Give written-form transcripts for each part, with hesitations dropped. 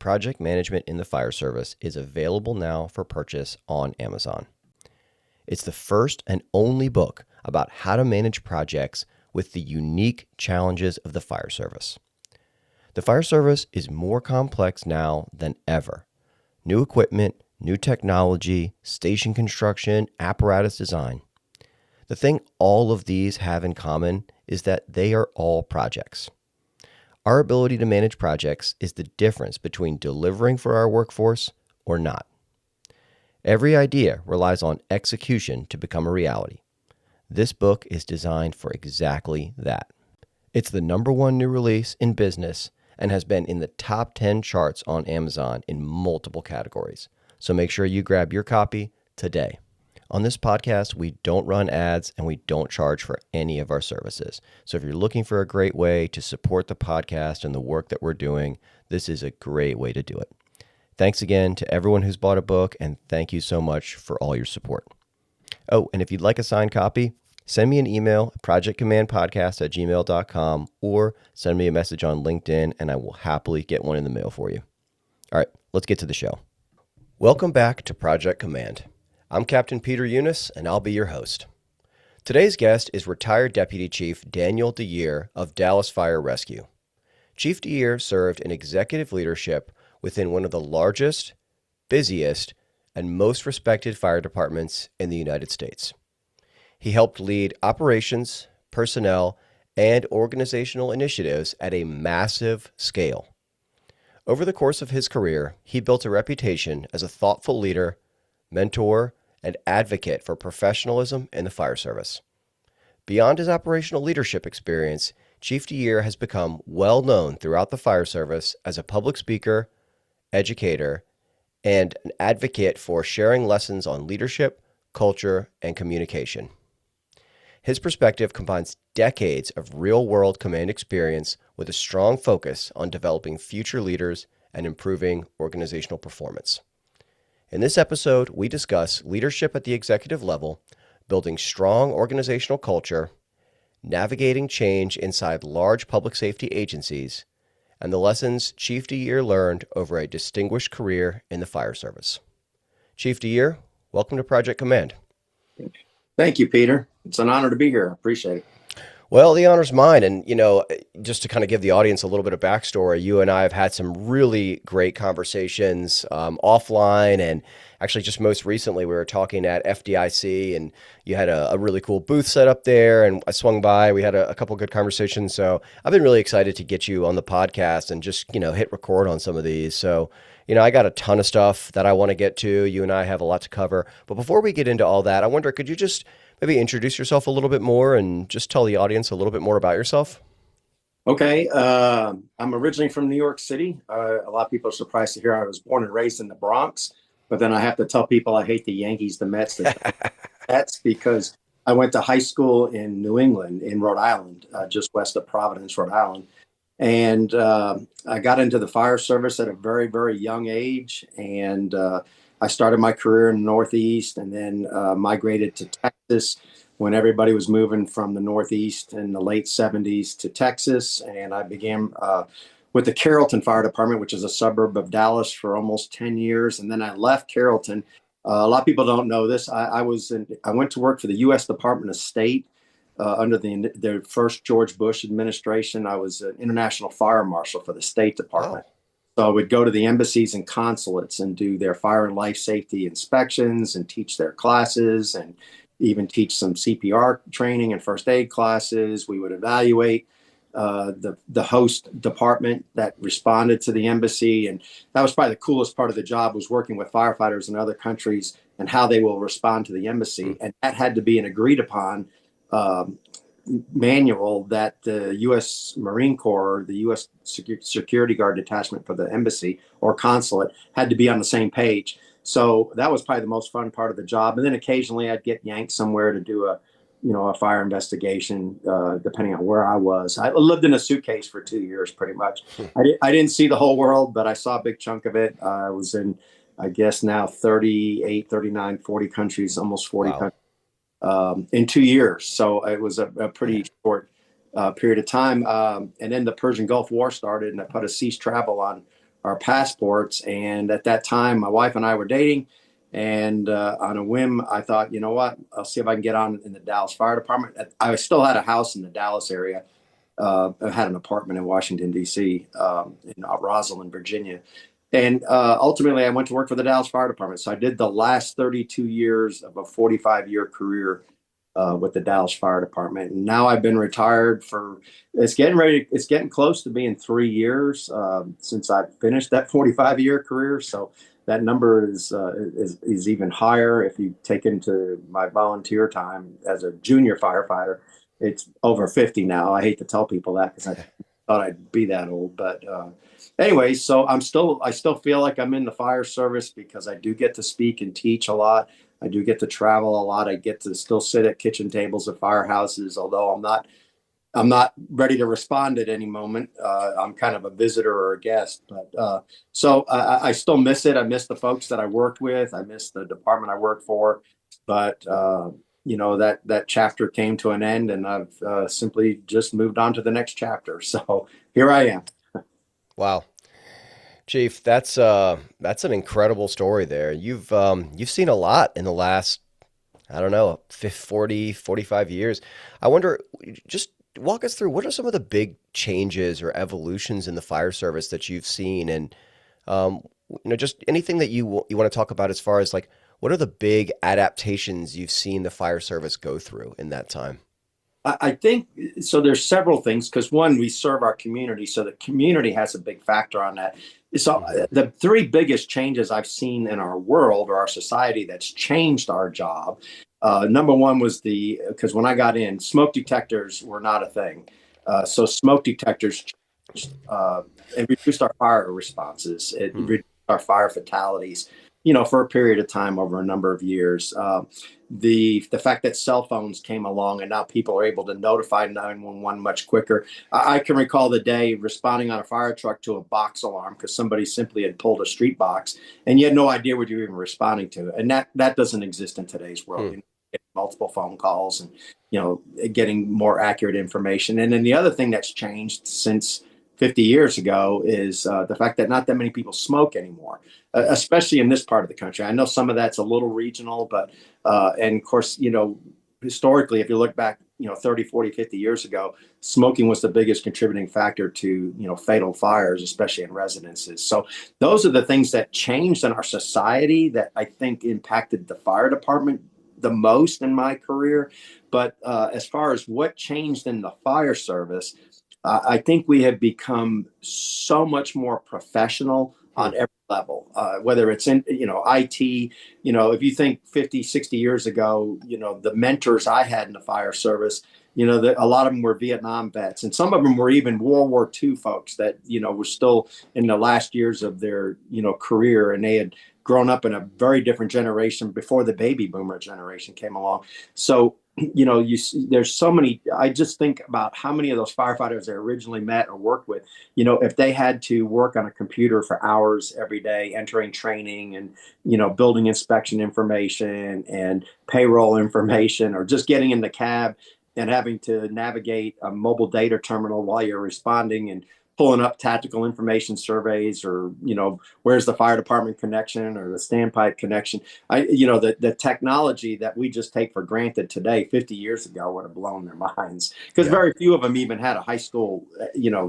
Project Management in the Fire Service is available now for purchase on Amazon. It's the first and only book about how to manage projects with the unique challenges of the fire service. The fire service is more complex now than ever. New equipment, new technology, station construction, apparatus design. The thing all of these have in common is that they are all projects. Our ability to manage projects is the difference between delivering for our workforce or not. Every idea relies on execution to become a reality. This book is designed for exactly that. It's the #1 new release in business and has been in the top 10 charts on Amazon in multiple categories. So make sure you grab your copy today. On this podcast, we don't run ads and we don't charge for any of our services. So if you're looking for a great way to support the podcast and the work that we're doing, this is a great way to do it. Thanks again to everyone who's bought a book, and thank you so much for all your support. Oh, and if you'd like a signed copy, send me an email at projectcommandpodcast@gmail.com or send me a message on LinkedIn, and I will happily get one in the mail for you. All right, let's get to the show. Welcome back to Project Command. I'm Captain Peter Eunice, and I'll be your host. Today's guest is retired Deputy Chief Daniel DeYear of Dallas Fire Rescue. Chief DeYear served in executive leadership within one of the largest, busiest, and most respected fire departments in the United States. He helped lead operations, personnel, and organizational initiatives at a massive scale. Over the course of his career, he built a reputation as a thoughtful leader, mentor, and advocate for professionalism in the fire service. Beyond his operational leadership experience, Chief DeYear has become well known throughout the fire service as a public speaker, educator, and an advocate for sharing lessons on leadership, culture, and communication. His perspective combines decades of real-world command experience with a strong focus on developing future leaders and improving organizational performance. In this episode, we discuss leadership at the executive level, building strong organizational culture, navigating change inside large public safety agencies, and the lessons Chief DeYear learned over a distinguished career in the fire service. Chief DeYear, welcome to Project Command. Thank you, Peter. It's an honor to be here. I appreciate it. Well, the honor's mine. And, just to kind of give the audience a little bit of backstory, you and I have had some really great conversations offline. And actually, just most recently, we were talking at FDIC, and you had a really cool booth set up there. And I swung by. We had a couple good conversations. So I've been really excited to get you on the podcast and just, hit record on some of these. So, I got a ton of stuff that I want to get to. You and I have a lot to cover. But before we get into all that, I wonder, could you just maybe introduce yourself a little bit more and just tell the audience a little bit more about yourself? Okay. I'm originally from New York City. A lot of people are surprised to hear I was born and raised in the Bronx, but then I have to tell people I hate the Yankees, the Mets, that's because I went to high school in New England, in Rhode Island, just west of Providence, Rhode Island. And I got into the fire service at a very, very young age. And I started my career in the Northeast and then migrated to Texas when everybody was moving from the Northeast in the late 70s to Texas. And I began with the Carrollton Fire Department, which is a suburb of Dallas, for almost 10 years. And then I left Carrollton. A lot of people don't know this. I went to work for the U.S. Department of State under the first George Bush administration. I was an international fire marshal for the State Department. Oh. So I would go to the embassies and consulates and do their fire and life safety inspections and teach their classes and even teach some CPR training and first aid classes. We would evaluate the host department that responded to the embassy. And that was probably the coolest part of the job, was working with firefighters in other countries and how they will respond to the embassy. And that had to be an agreed upon manual that the U.S. Marine Corps, the U.S. Security Guard detachment for the embassy or consulate, had to be on the same page. So that was probably the most fun part of the job. And then occasionally I'd get yanked somewhere to do a fire investigation, depending on where I was. I lived in a suitcase for 2 years, pretty much. I didn't see the whole world, but I saw a big chunk of it. I was in, I guess now 38, 39, 40 countries, almost 40 countries. In 2 years. So it was a pretty short period of time. And then the Persian Gulf War started, and I put a cease travel on our passports. And at that time, my wife and I were dating. And on a whim, I thought, you know what? I'll see if I can get on in the Dallas Fire Department. I still had a house in the Dallas area. I had an apartment in Washington, D.C., in Rosalind, Virginia. And ultimately, I went to work for the Dallas Fire Department. So I did the last 32 years of a 45-year career with the Dallas Fire Department. And now I've been retired for, it's getting close to being 3 years since I've finished that 45-year career. So that number is even higher if you take into my volunteer time as a junior firefighter. It's over 50 now. I hate to tell people that because I thought I'd be that old, but anyway, so I still feel like I'm in the fire service because I do get to speak and teach a lot. I do get to travel a lot. I get to still sit at kitchen tables at firehouses, although I'm not ready to respond at any moment. I'm kind of a visitor or a guest, but so I still miss it. I miss the folks that I worked with. I miss the department I worked for, but that chapter came to an end, and I've simply just moved on to the next chapter. So here I am. Wow. Chief, that's an incredible story there. You've seen a lot in the last, I don't know, 40, 45 years. I wonder, just walk us through what are some of the big changes or evolutions in the fire service that you've seen, and um, just anything that you want to talk about as far as like what are the big adaptations you've seen the fire service go through in that time? I think so. There's several things because one, we serve our community, so the community has a big factor on that. So Hmm. the three biggest changes I've seen in our world or our society that's changed our job. Number one was because when I got in, smoke detectors were not a thing. So smoke detectors changed, it reduced our fire responses. It Hmm. reduced our fire fatalities, for a period of time over a number of years. The fact that cell phones came along and now people are able to notify 911 much quicker. I can recall the day responding on a fire truck to a box alarm because somebody simply had pulled a street box and you had no idea what you were even responding to. And that doesn't exist in today's world. Hmm. Multiple phone calls and getting more accurate information. And then the other thing that's changed since 50 years ago is the fact that not that many people smoke anymore, Hmm. especially in this part of the country. I know some of that's a little regional, but and of course, historically, if you look back, 30, 40, 50 years ago, smoking was the biggest contributing factor to, fatal fires, especially in residences. So those are the things that changed in our society that I think impacted the fire department the most in my career. But as far as what changed in the fire service, I think we have become so much more professional Hmm. on every level, whether it's in, IT, if you think 50, 60 years ago, the mentors I had in the fire service, a lot of them were Vietnam vets, and some of them were even World War II folks that, were still in the last years of their, career, and they had grown up in a very different generation before the baby boomer generation came along. So there's so many. I just think about how many of those firefighters I originally met or worked with, if they had to work on a computer for hours every day, entering training and, building inspection information and payroll information, or just getting in the cab and having to navigate a mobile data terminal while you're responding and pulling up tactical information surveys, or, where's the fire department connection or the standpipe connection. The technology that we just take for granted today, 50 years ago, would have blown their minds because Yeah. very few of them even had a high school,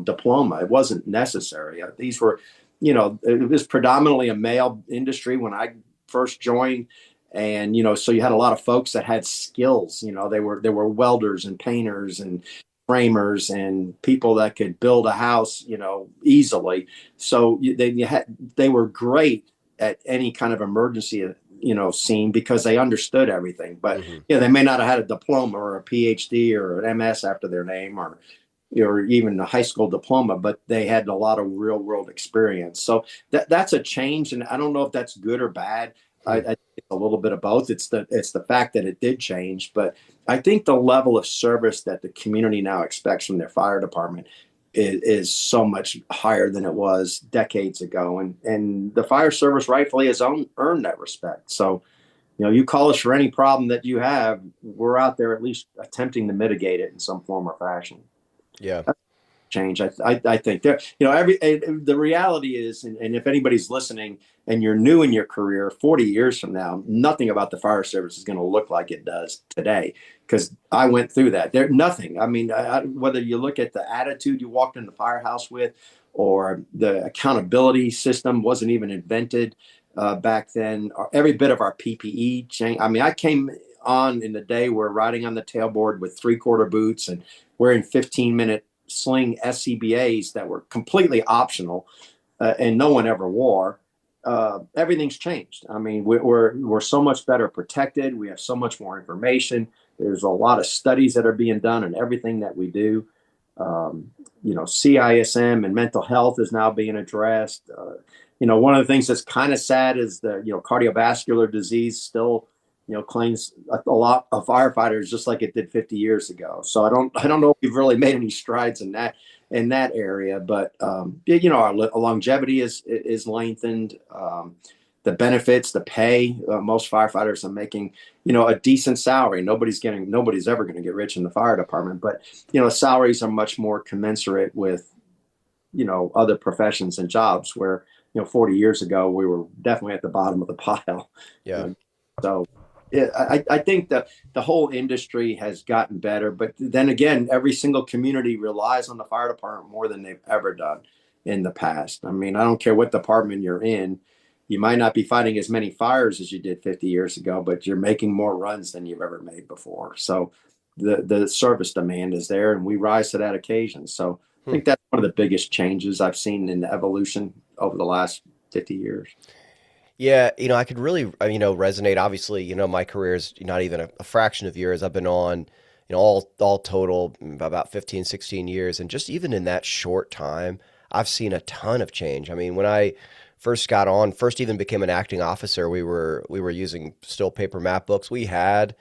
diploma. It wasn't necessary. These were, it was predominantly a male industry when I first joined. And, so you had a lot of folks that had skills, they were welders and painters and framers and people that could build a house, easily. So they were great at any kind of emergency, scene because they understood everything. But Hmm. they may not have had a diploma or a PhD or an MS after their name, or even a high school diploma, but they had a lot of real world experience. So that's a change, and I don't know if that's good or bad. I Hmm. think it's a little bit of both. It's the fact that it did change, but I think the level of service that the community now expects from their fire department is so much higher than it was decades ago, and the fire service rightfully has earned that respect. So you call us for any problem that you have, we're out there at least attempting to mitigate it in some form or fashion. Yeah. change. I think there, the reality is, and if anybody's listening and you're new in your career, 40 years from now, nothing about the fire service is going to look like it does today. Because I went through that. There, nothing. I mean, whether you look at the attitude you walked in the firehouse with, or the accountability system wasn't even invented back then. Or every bit of our PPE change. I mean, I came on in the day where riding on the tailboard with 3/4 boots and wearing 15-minute sling SCBAs that were completely optional and no one ever wore. Everything's changed. I mean, we're so much better protected. We have so much more information. There's a lot of studies that are being done on everything that we do. CISM and mental health is now being addressed. One of the things that's kind of sad is the cardiovascular disease still claims a lot of firefighters, just like it did 50 years ago. So I don't know if we've really made any strides in that area, but our longevity is lengthened. The benefits, the pay, most firefighters are making a decent salary. Nobody's ever going to get rich in the fire department, but salaries are much more commensurate with other professions and jobs where 40 years ago we were definitely at the bottom of the pile. Yeah. So yeah, I think that the whole industry has gotten better, but then again, every single community relies on the fire department more than they've ever done in the past. I mean, I don't care what department you're in. You might not be fighting as many fires as you did 50 years ago, but you're making more runs than you've ever made before. So the service demand is there, and we rise to that occasion. So I think that's one of the biggest changes I've seen in the evolution over the last 50 years. Yeah, I could really, resonate. Obviously, my career is not even a fraction of years. I've been on, all total about 15, 16 years. And just even in that short time, I've seen a ton of change. I mean, when I first even became an acting officer, we were using still paper map books. We had,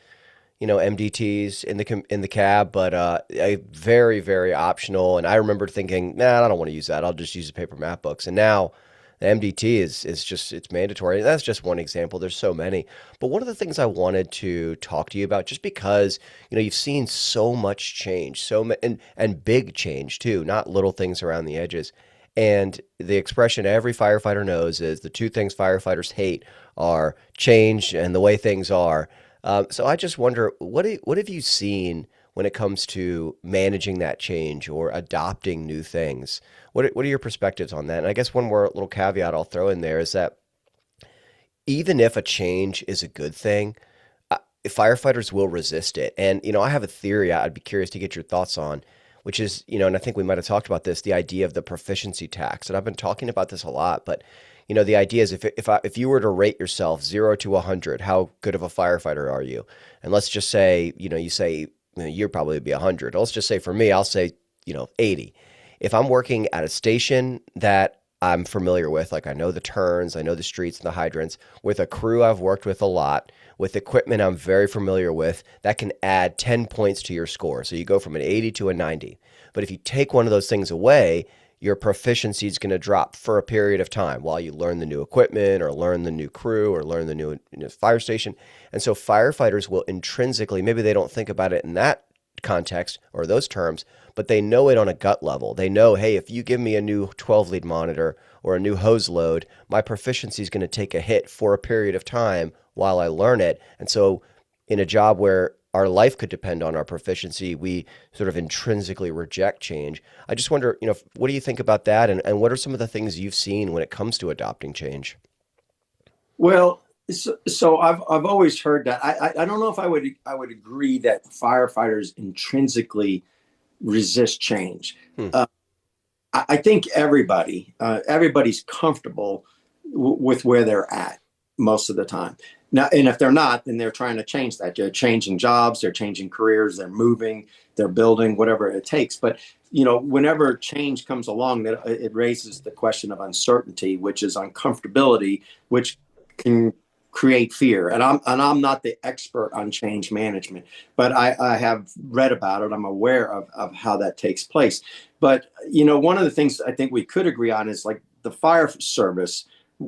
MDTs in the cab, but a very, very optional. And I remember thinking, nah, I don't want to use that. I'll just use the paper map books. And now the MDT is just, it's mandatory. And that's just one example. There's so many. But one of the things I wanted to talk to you about, just because, you've seen so much change, and big change too, not little things around the edges. And the expression every firefighter knows is the two things firefighters hate are change and the way things are. So I just wonder, what have you seen when it comes to managing that change or adopting new things? What are your perspectives on that? And I guess one more little caveat I'll throw in there is that even if a change is a good thing, firefighters will resist it. And, I have a theory I'd be curious to get your thoughts on, which is, and I think we might have talked about this, the idea of the proficiency tax. And I've been talking about this a lot, but the idea is if you were to rate yourself 0 to 100, how good of a firefighter are you? And let's just say, you say you'd probably be 100. Let's just say for me, I'll say, 80. If I'm working at a station that I'm familiar with, like I know the turns, I know the streets and the hydrants, with a crew I've worked with a lot, with equipment I'm very familiar with, that can add 10 points to your score. So you go from an 80 to a 90. But if you take one of those things away, your proficiency is going to drop for a period of time while you learn the new equipment or learn the new crew or learn the new fire station. And so firefighters will intrinsically, maybe they don't think about it in that context or those terms, but they know it on a gut level. They know, hey, if you give me a new 12 lead monitor or a new hose load, my proficiency is going to take a hit for a period of time while I learn it. And so in a job where our life could depend on our proficiency, we sort of intrinsically reject change. I just wonder, what do you think about that? And what are some of the things you've seen when it comes to adopting change? Well, so I've always heard that. I don't know if I would agree that firefighters intrinsically resist change. Hmm. I think everybody's comfortable with where they're at most of the time. Now, and if they're not, then they're trying to change that. They're changing jobs, they're changing careers, they're moving, they're building, whatever it takes. But whenever change comes along, that it raises the question of uncertainty, which is uncomfortability, which can create fear. And I'm not the expert on change management, but I have read about it. I'm aware of how that takes place. But one of the things I think we could agree on is like the fire service.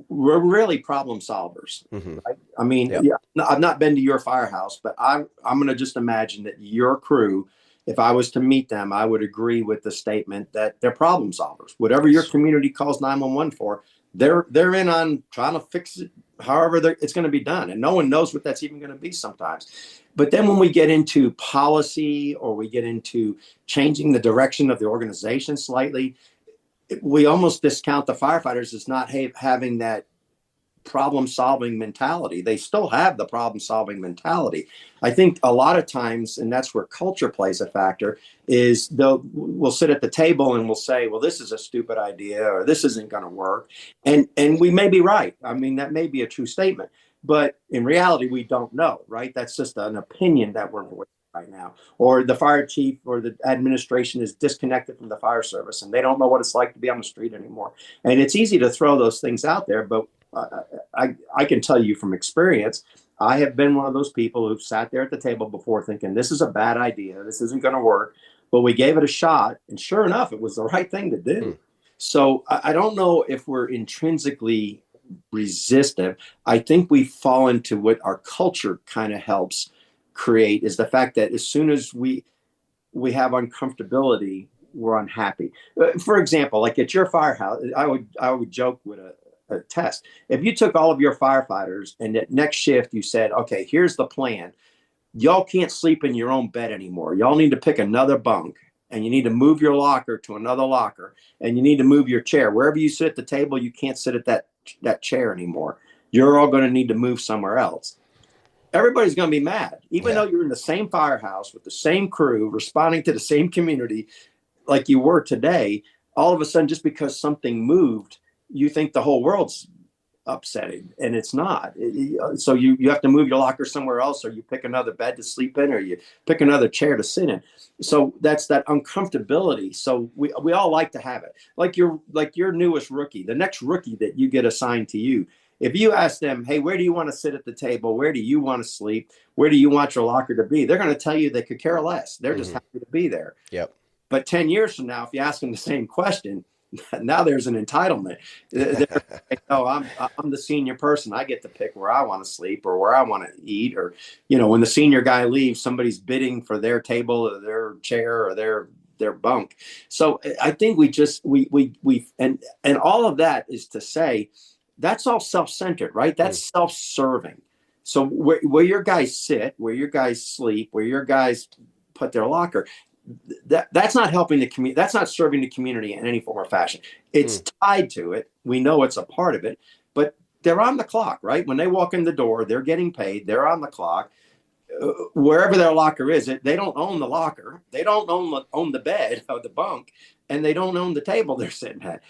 We're really problem solvers. Mm-hmm. Right? I mean, Yep. yeah, I've not been to your firehouse, but I'm going to just imagine that your crew if I was to meet them, I would agree with the statement that they're problem solvers. Whatever your community calls 911 for, they're in on trying to fix it however it's going to be done. And no one knows what that's even going to be sometimes. But then when we get into policy or we get into changing the direction of the organization slightly, we almost discount the firefighters as not having that problem solving mentality. They still have the problem solving mentality. I think a lot of times, and that's where culture plays a factor, is we'll sit at the table and we'll say, well, this is a stupid idea or this isn't going to work. And we may be right. I mean, that may be a true statement, but in reality, we don't know, right? That's just an opinion that we're voicing right now. Or the fire chief or the administration is disconnected from the fire service and they don't know what it's like to be on the street anymore. And it's easy to throw those things out there, but I can tell you from experience, I have been one of those people who've sat there at the table before thinking, this is a bad idea. This isn't going to work. But we gave it a shot. And sure enough, it was the right thing to do. So I don't know if we're intrinsically resistant. I think we fall into what our culture kind of helps create is the fact that as soon as we have uncomfortability, we're unhappy. For example, like at your firehouse, I would joke with a test. If you took all of your firefighters and at next shift you said, okay, here's the plan. Y'all can't sleep in your own bed anymore. Y'all need to pick another bunk and you need to move your locker to another locker and you need to move your chair. Wherever you sit at the table, you can't sit at that chair anymore. You're all going to need to move somewhere else. Everybody's going to be mad, even though you're in the same firehouse with the same crew, responding to the same community like you were today. All of a sudden, just because something moved, you think the whole world's upsetting, and it's not. So you have to move your locker somewhere else, or you pick another bed to sleep in, or you pick another chair to sit in. So that's that uncomfortability. So we all like to have it. Like your newest rookie, the next rookie that you get assigned to you. If you ask them, hey, where do you want to sit at the table? Where do you want to sleep? Where do you want your locker to be? They're going to tell you they could care less. They're just happy to be there. Yep. But 10 years from now, if you ask them the same question, now there's an entitlement. No, I'm the senior person. I get to pick where I want to sleep or where I want to eat. Or, when the senior guy leaves, somebody's bidding for their table or their chair or their bunk. So I think and all of that is to say that's all self-centered, right? That's self-serving. So where your guys sit, where your guys sleep, where your guys put their locker, that's not helping the community. That's not serving the community in any form or fashion. It's tied to it. We know it's a part of it, but they're on the clock, right? When they walk in the door, they're getting paid. They're on the clock. Wherever their locker is, they don't own the locker. They don't own the bed or the bunk, and they don't own the table they're sitting at.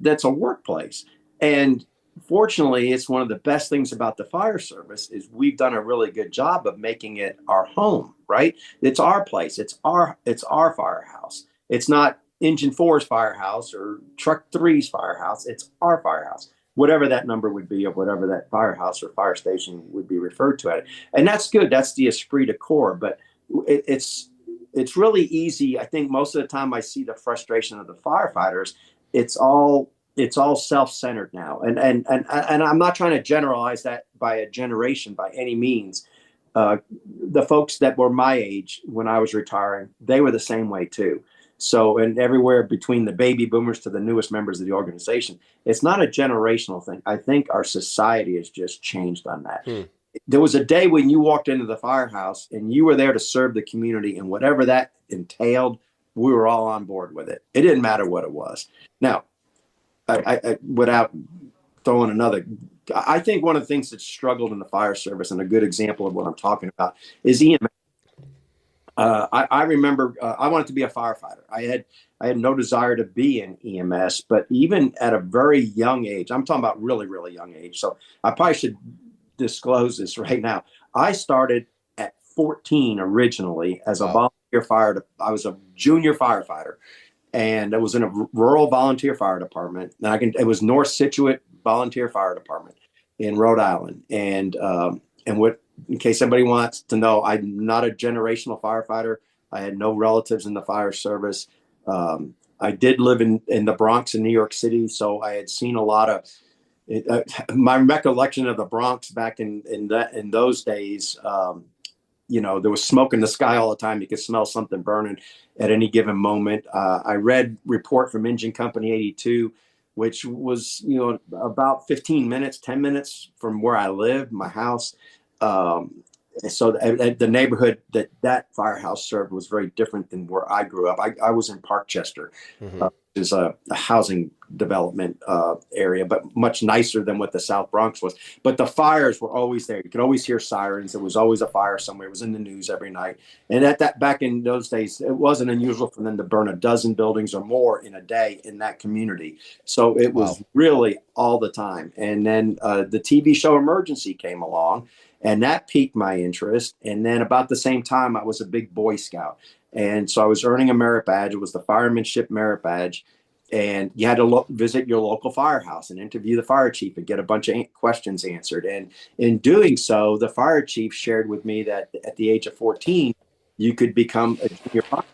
That's a workplace. And fortunately, it's one of the best things about the fire service is we've done a really good job of making it our home, right? It's our place. It's our firehouse. It's not Engine 4's firehouse or Truck 3's firehouse. It's our firehouse, whatever that number would be of whatever that firehouse or fire station would be referred to it. And that's good. That's the esprit de corps. But it's really easy. I think most of the time I see the frustration of the firefighters. It's all self-centered now. And I'm not trying to generalize that by a generation by any means. The folks that were my age when I was retiring, they were the same way too. So, and everywhere between the baby boomers to the newest members of the organization, it's not a generational thing. I think our society has just changed on that. There was a day when you walked into the firehouse and you were there to serve the community, and whatever that entailed, we were all on board with it. It didn't matter what it was. Now, I without throwing I think one of the things that struggled in the fire service, and a good example of what I'm talking about, is EMS. I remember I wanted to be a firefighter. I had no desire to be in EMS, but even at a very young age, I'm talking about really, really young age. So I probably should disclose this right now. I started at 14 originally as a volunteer I was a junior firefighter. And it was in a rural volunteer fire department. And it was North Scituate Volunteer Fire Department in Rhode Island. And in case somebody wants to know, I'm not a generational firefighter. I had no relatives in the fire service. I did live in the Bronx in New York City, so I had seen a lot of my recollection of the Bronx back in those days. there was smoke in the sky all the time. You could smell something burning at any given moment. I read Report from Engine Company 82, which was, about 15 minutes, 10 minutes from where I live, my house. So the neighborhood that firehouse served was very different than where I grew up. I was in Parkchester, Hmm. which is a housing development area, but much nicer than what the South Bronx was. But the fires were always there. You could always hear sirens. There was always a fire somewhere. It was in the news every night. And back in those days, it wasn't unusual for them to burn a dozen buildings or more in a day in that community. So it Wow. was really all the time. And then the TV show Emergency came along, and that piqued my interest. And then about the same time, I was a big Boy Scout. And so I was earning a merit badge. It was the firemanship merit badge. And you had to visit your local firehouse and interview the fire chief and get a bunch of questions answered. And in doing so, the fire chief shared with me that at the age of 14, you could become a junior fire.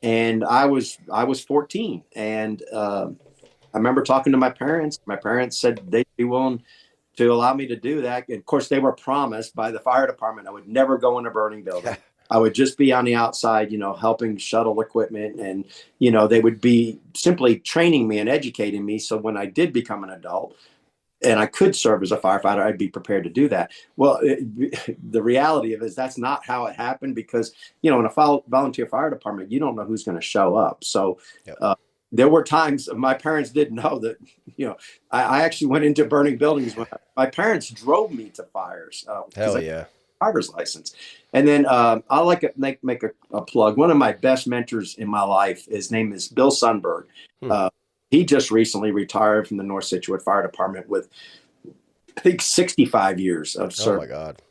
And I was 14. And I remember talking to my parents. My parents said they'd be willing to allow me to do that. And of course, they were promised by the fire department I would never go in a burning building. I would just be on the outside, helping shuttle equipment. And, they would be simply training me and educating me. So when I did become an adult and I could serve as a firefighter, I'd be prepared to do that. Well, the reality of it is that's not how it happened because, in a volunteer fire department, you don't know who's going to show up. So, Yep. there were times my parents didn't know that, I actually went into burning buildings when my parents drove me to fires because Hell I yeah. driver's license. And then I like to make a plug. One of my best mentors in my life, his name is Bill Sundberg. Hmm. He just recently retired from the North Situate Fire Department with, I think, 65 years of Oh my service. God.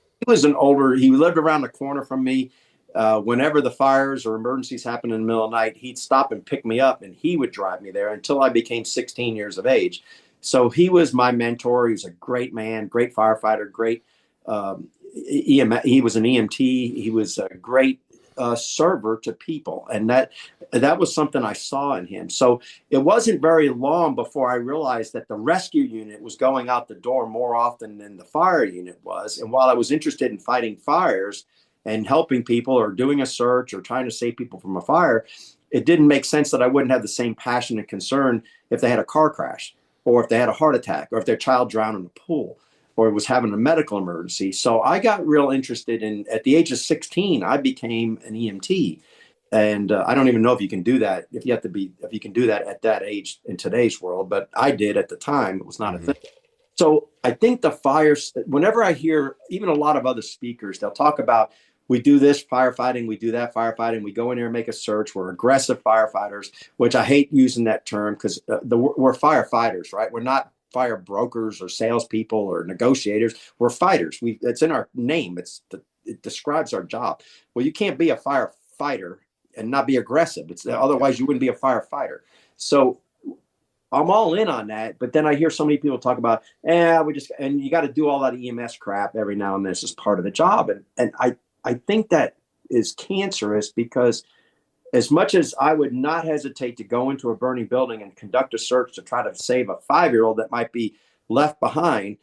He lived around the corner from me. Whenever the fires or emergencies happened in the middle of the night, he'd stop and pick me up and he would drive me there until I became 16 years of age. So he was my mentor. He was a great man, great firefighter, great he was an EMT. He was a great server to people. And that was something I saw in him. So it wasn't very long before I realized that the rescue unit was going out the door more often than the fire unit was. And while I was interested in fighting fires and helping people or doing a search or trying to save people from a fire, it didn't make sense that I wouldn't have the same passion and concern if they had a car crash or if they had a heart attack or if their child drowned in a pool or was having a medical emergency. So I got real interested at the age of 16, I became an EMT. And I don't even know if you can do that, if you can do that at that age in today's world, but I did at the time. It was not a Hmm. thing. So I think the fires, whenever I hear even a lot of other speakers, they'll talk about we do this firefighting, we do that firefighting, we go in there and make a search. We're aggressive firefighters, which I hate using that term because we're firefighters, right? We're not fire brokers or salespeople or negotiators. We're fighters. It's in our name. It describes our job. Well, you can't be a firefighter and not be aggressive. Otherwise you wouldn't be a firefighter. So I'm all in on that, but then I hear so many people talk about, and you got to do all that EMS crap every now and then. It's just part of the job. And I think that is cancerous because as much as I would not hesitate to go into a burning building and conduct a search to try to save a 5-year-old that might be left behind,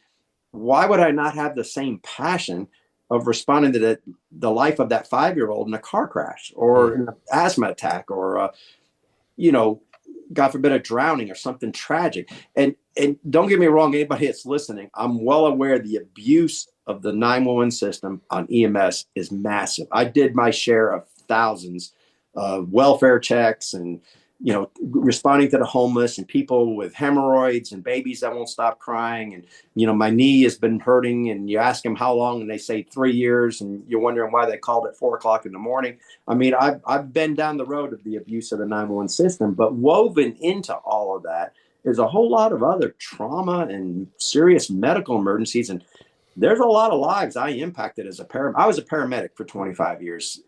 why would I not have the same passion of responding to the life of that 5-year-old in a car crash Hmm. or in an asthma attack or, you know, God forbid, a drowning or something tragic. And don't get me wrong, anybody that's listening, I'm well aware the abuse of the 911 system on EMS is massive. I did my share of thousands of welfare checks and responding to the homeless and people with hemorrhoids and babies that won't stop crying. And my knee has been hurting, and you ask them how long, and they say 3 years, and you're wondering why they called at 4 o'clock in the morning. I mean, I've been down the road of the abuse of the 911 system, but woven into all of that is a whole lot of other trauma and serious medical emergencies. And there's a lot of lives I impacted as a paramedic. I was a paramedic for 25 years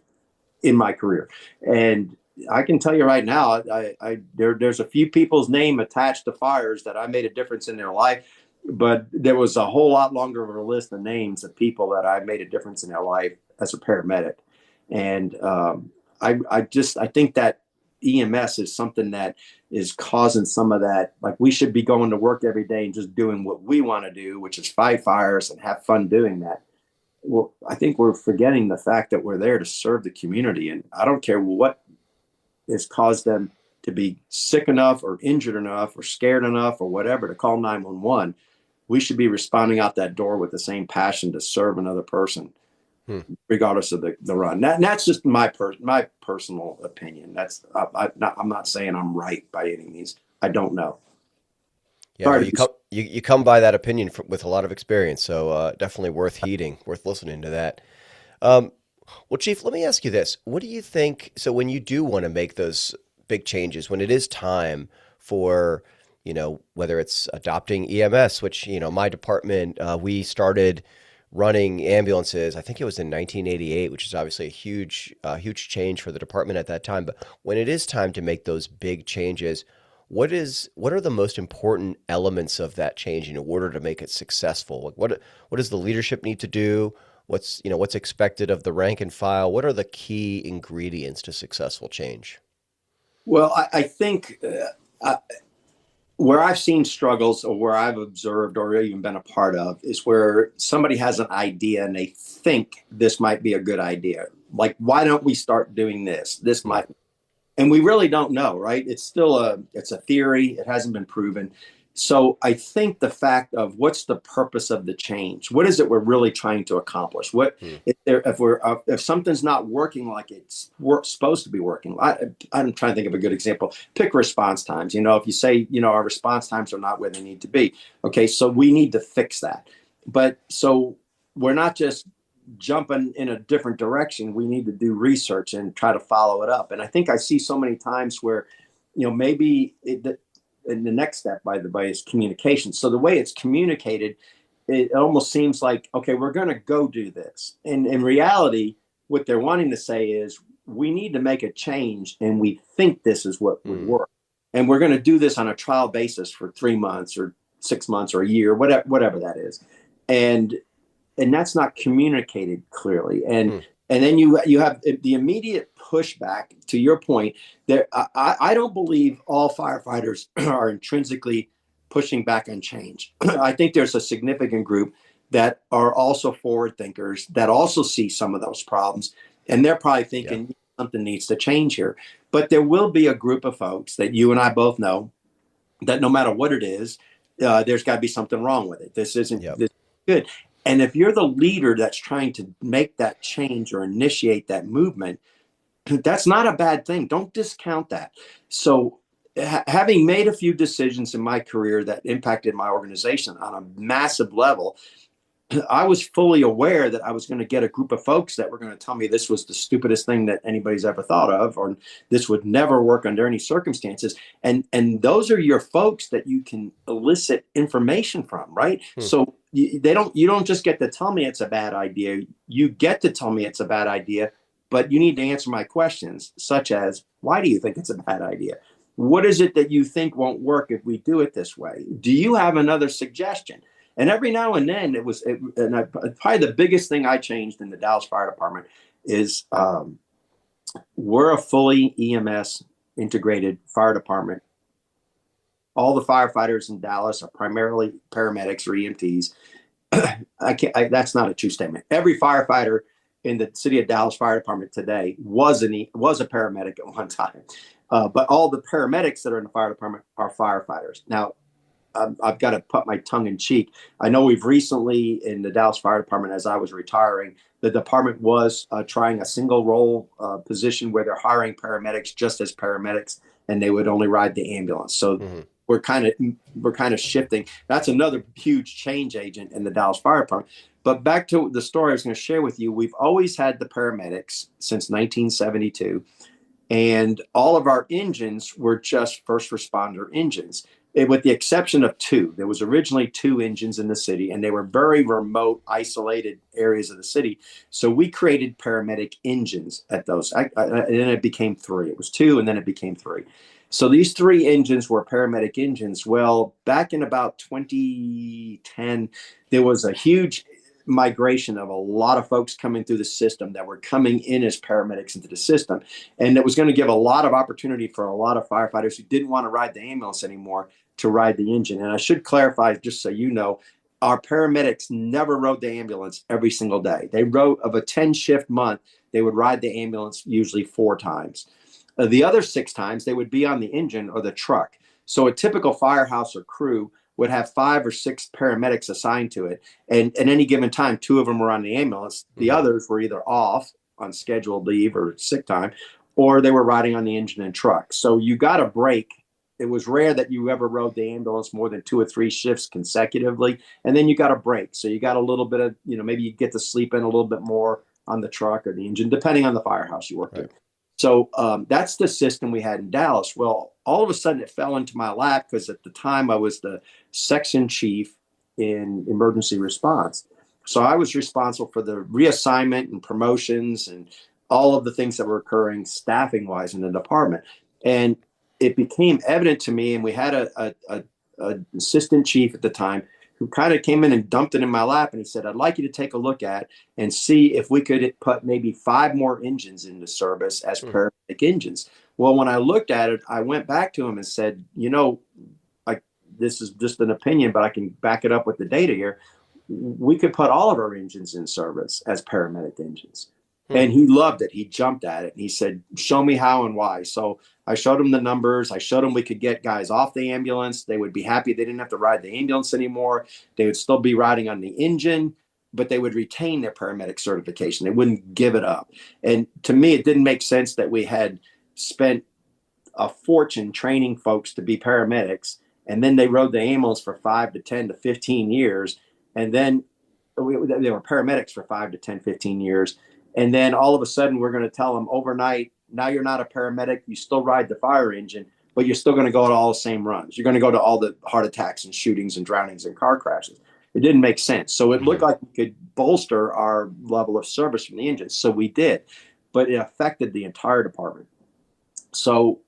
in my career. And I can tell you right now, there's a few people's name attached to fires that I made a difference in their life, but there was a whole lot longer of a list of names of people that I made a difference in their life as a paramedic. And I think that EMS is something that is causing some of that. Like, we should be going to work every day and just doing what we want to do, which is fight fires and have fun doing that. well, I think we're forgetting the fact that we're there to serve the community. And I don't care what has caused them to be sick enough or injured enough or scared enough or whatever to call 911. We should be responding out that door with the same passion to serve another person, Hmm. regardless of the run. That's just my personal opinion. I'm not saying I'm right by any means. I don't know. Yeah, no, Sorry you to be. come you come by that opinion with a lot of experience, so definitely worth heeding, worth listening to that. Um, well, Chief, let me ask you this: what do you think? So, when you do want to make those big changes, when it is time for, whether it's adopting EMS, which my department, we started running ambulances. I think it was in 1988, which is obviously a huge change for the department at that time. But when it is time to make those big changes, what are the most important elements of that change in order to make it successful? Like what does the leadership need to do? What's expected of the rank and file? What are the key ingredients to successful change? Well, I think where I've seen struggles or where I've observed or even been a part of is where somebody has an idea and they think this might be a good idea. Like, why don't we start doing this? This Hmm. might, and we really don't know, right? It's a theory. It hasn't been proven. So I think the fact of what's the purpose of the change? What is it we're really trying to accomplish? What Hmm. if something's not working like it's supposed to be working? I'm trying to think of a good example. Pick response times. If you say our response times are not where they need to be, okay, so we need to fix that. But so we're not just jumping in a different direction. We need to do research and try to follow it up. And I think I see so many times where, maybe and the next step, by the way, is communication. So the way it's communicated, it almost seems like, okay, we're going to go do this. And in reality, what they're wanting to say is, we need to make a change, and we think this is what would Hmm. work. And we're going to do this on a trial basis for 3 months or 6 months or a year, whatever that is. And that's not communicated clearly. And Hmm. then you have the immediate pushback. To your point, there I don't believe all firefighters are intrinsically pushing back on change. I think there's a significant group that are also forward thinkers that also see some of those problems, and they're probably Yeah. thinking something needs to change here. But there will be a group of folks that you and I both know that no matter what it is, there's got to be something wrong with it. This isn't Yep. this good. And if you're the leader that's trying to make that change or initiate that movement, that's not a bad thing. Don't discount that. So, having made a few decisions in my career that impacted my organization on a massive level, I was fully aware that I was going to get a group of folks that were going to tell me this was the stupidest thing that anybody's ever thought of, or this would never work under any circumstances. And those are your folks that you can elicit information from, right? Hmm. So you don't just get to tell me it's a bad idea. You get to tell me it's a bad idea, but you need to answer my questions, such as, why do you think it's a bad idea? What is it that you think won't work if we do it this way? Do you have another suggestion? And every now and then probably the biggest thing I changed in the Dallas Fire Department is we're a fully EMS integrated fire department. All the firefighters in Dallas are primarily paramedics or EMTs. That's not a true statement. Every firefighter in the city of Dallas Fire Department today was a paramedic at one time. But all the paramedics that are in the fire department are firefighters. Now, I've got to put my tongue in cheek. I know we've recently in the Dallas Fire Department, as I was retiring, the department was trying a single role position where they're hiring paramedics just as paramedics, and they would only ride the ambulance. So Hmm. we're kind of shifting. That's another huge change agent in the Dallas Fire Department. But back to the story I was going to share with you, we've always had the paramedics since 1972, and all of our engines were just first responder engines, with the exception of two. There was originally two engines in the city, and they were very remote, isolated areas of the city. So we created paramedic engines at those, and then it became three. It was two, and then it became three. So these three engines were paramedic engines. Well, back in about 2010, there was a huge migration of a lot of folks coming through the system that were coming in as paramedics into the system. And it was going to give a lot of opportunity for a lot of firefighters who didn't want to ride the ambulance anymore to ride the engine. And I should clarify, just so you know, our paramedics never rode the ambulance every single day. They rode, of a 10 shift month, they would ride the ambulance usually 4 times. The other 6 times, they would be on the engine or the truck. So a typical firehouse or crew would have 5 or 6 paramedics assigned to it. And at any given time, 2 of them were on the ambulance. The others were either off on scheduled leave or sick time, or they were riding on the engine and truck. So you got a break. It was rare that you ever rode the ambulance more than 2 or 3 shifts consecutively. And then you got a break. So you got a little bit of, maybe you get to sleep in a little bit more on the truck or the engine, depending on the firehouse you worked in. So that's the system we had in Dallas. Well, all of a sudden it fell into my lap because at the time I was the section chief in emergency response. So I was responsible for the reassignment and promotions and all of the things that were occurring staffing wise in the department. And it became evident to me, and we had a assistant chief at the time who kind of came in and dumped it in my lap, and he said, I'd like you to take a look at and see if we could put maybe 5 more engines into service as paramedic engines. Well, when I looked at it, I went back to him and said, this is just an opinion, but I can back it up with the data here. We could put all of our engines in service as paramedic engines. And he loved it. He jumped at it. And he said, show me how and why. So I showed him the numbers. I showed him we could get guys off the ambulance. They would be happy. They didn't have to ride the ambulance anymore. They would still be riding on the engine, but they would retain their paramedic certification. They wouldn't give it up. And to me, it didn't make sense that we had spent a fortune training folks to be paramedics, and then they rode the ambulance for 5 to 10 to 15 years. And then they were paramedics for 5 to 10, 15 years. And then all of a sudden, we're going to tell them overnight, now you're not a paramedic. You still ride the fire engine, but you're still going to go to all the same runs. You're going to go to all the heart attacks and shootings and drownings and car crashes. It didn't make sense. So it looked like we could bolster our level of service from the engine. So we did, but it affected the entire department. So,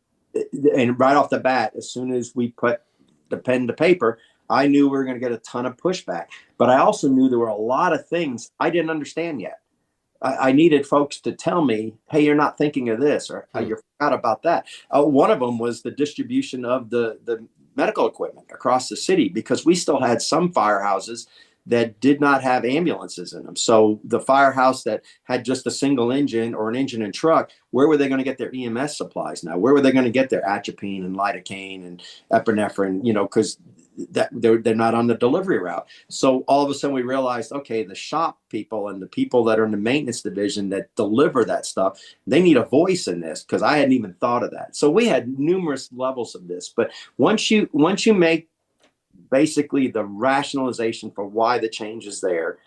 and right off the bat, as soon as we put the pen to paper, I knew we were going to get a ton of pushback. But I also knew there were a lot of things I didn't understand yet. I needed folks to tell me, hey, you're not thinking of this, or you forgot about that. One of them was the distribution of the medical equipment across the city, because we still had some firehouses that did not have ambulances in them. So the firehouse that had just a single engine or an engine and truck, where were they going to get their EMS supplies now? Where were they going to get their atropine and lidocaine and epinephrine, because that they're not on the delivery route. So all of a sudden we realized, okay, the shop people and the people that are in the maintenance division that deliver that stuff, they need a voice in this, because I hadn't even thought of that. So we had numerous levels of this. But once you make basically the rationalization for why the change is there,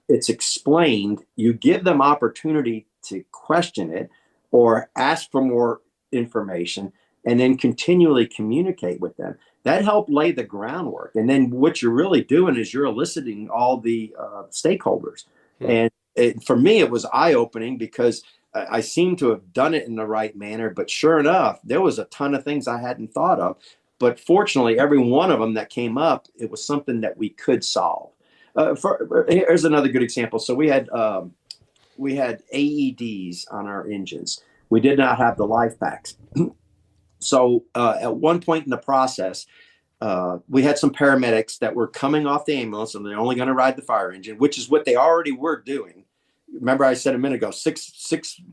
it's explained, you give them opportunity to question it or ask for more information, and then continually communicate with them. That helped lay the groundwork. And then what you're really doing is you're eliciting all the stakeholders. And for me, it was eye-opening, because I seem to have done it in the right manner. But sure enough, there was a ton of things I hadn't thought of. But fortunately, every one of them that came up, it was something that we could solve. Here's another good example. So we had AEDs on our engines. We did not have the life packs. So at one point in the process, we had some paramedics that were coming off the ambulance, and they're only going to ride the fire engine, which is what they already were doing. Remember, I said a minute ago, six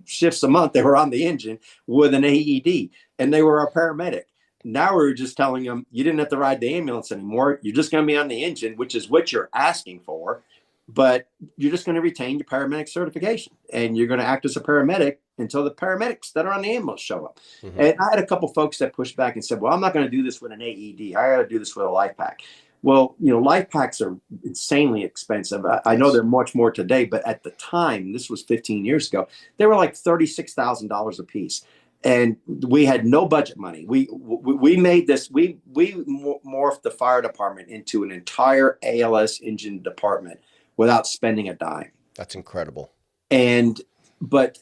shifts a month, they were on the engine with an AED, and they were a paramedic. Now we're just telling them, you didn't have to ride the ambulance anymore. You're just going to be on the engine, which is what you're asking for. But you're just going to retain your paramedic certification, and you're going to act as a paramedic until the paramedics that are on the ambulance show up. And I had a couple folks that pushed back and said, well, I'm not going to do this with an AED. I got to do this with a life pack. Well, life packs are insanely expensive. I know they're much more today, but at the time, this was 15 years ago, they were like $36,000 a piece. And we had no budget money. We made this, we morphed the fire department into an entire ALS engine department without spending a dime. That's incredible. But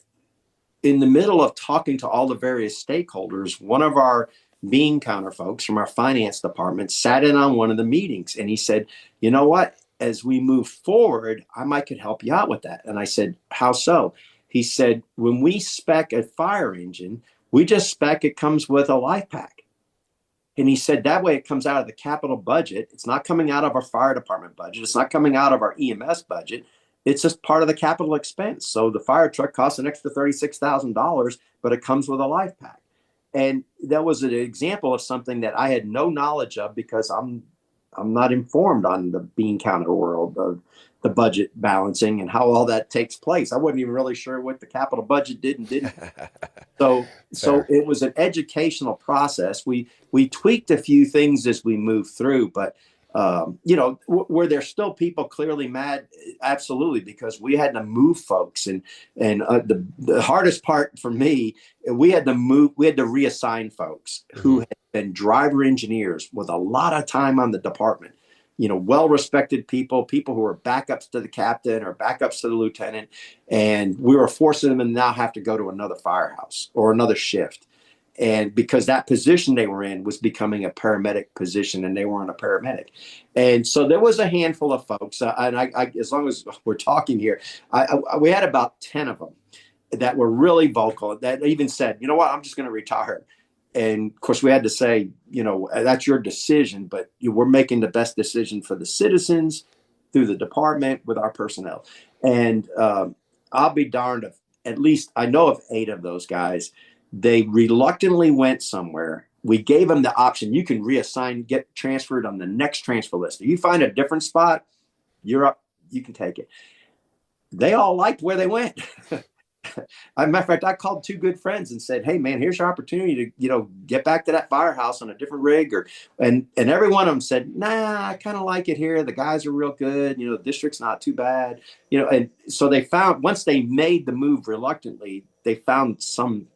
in the middle of talking to all the various stakeholders, one of our bean counter folks from our finance department sat in on one of the meetings, and he said, you know what, as we move forward, I could help you out with that. And I said, how so? He said, when we spec a fire engine, we just spec it comes with a life pack. And he said that way it comes out of the capital budget. It's not coming out of our fire department budget. It's not coming out of our EMS budget. It's just part of the capital expense. So the fire truck costs an extra $36,000, but it comes with a life pack. And that was an example of something that I had no knowledge of because I'm not informed on the bean counter world of the budget balancing and how all that takes place. I wasn't even really sure what the capital budget did and didn't. So it was an educational process. We tweaked a few things as we moved through, but were there still people clearly mad? Absolutely, because we had to move folks, and the hardest part for me, we had to reassign folks who had been driver engineers with a lot of time on the department. Well-respected people who were backups to the captain or backups to the lieutenant, and we were forcing them to now have to go to another firehouse or another shift. And because that position they were in was becoming a paramedic position and they weren't a paramedic. And so there was a handful of folks, and I as long as we're talking here, we had about 10 of them that were really vocal, that even said, you know what, I'm just going to retire. And of course, we had to say, that's your decision, but we're making the best decision for the citizens through the department with our personnel. And I'll be darned if at least I know of 8 of those guys. They reluctantly went somewhere. We gave them the option. You can reassign, get transferred on the next transfer list. If you find a different spot, you're up. You can take it. They all liked where they went. As a matter of fact, I called 2 good friends and said, "Hey, man, here's your opportunity to, get back to that firehouse on a different rig." And every one of them said, "Nah, I kind of like it here. The guys are real good. The district's not too bad." And so they found, once they made the move reluctantly, they found some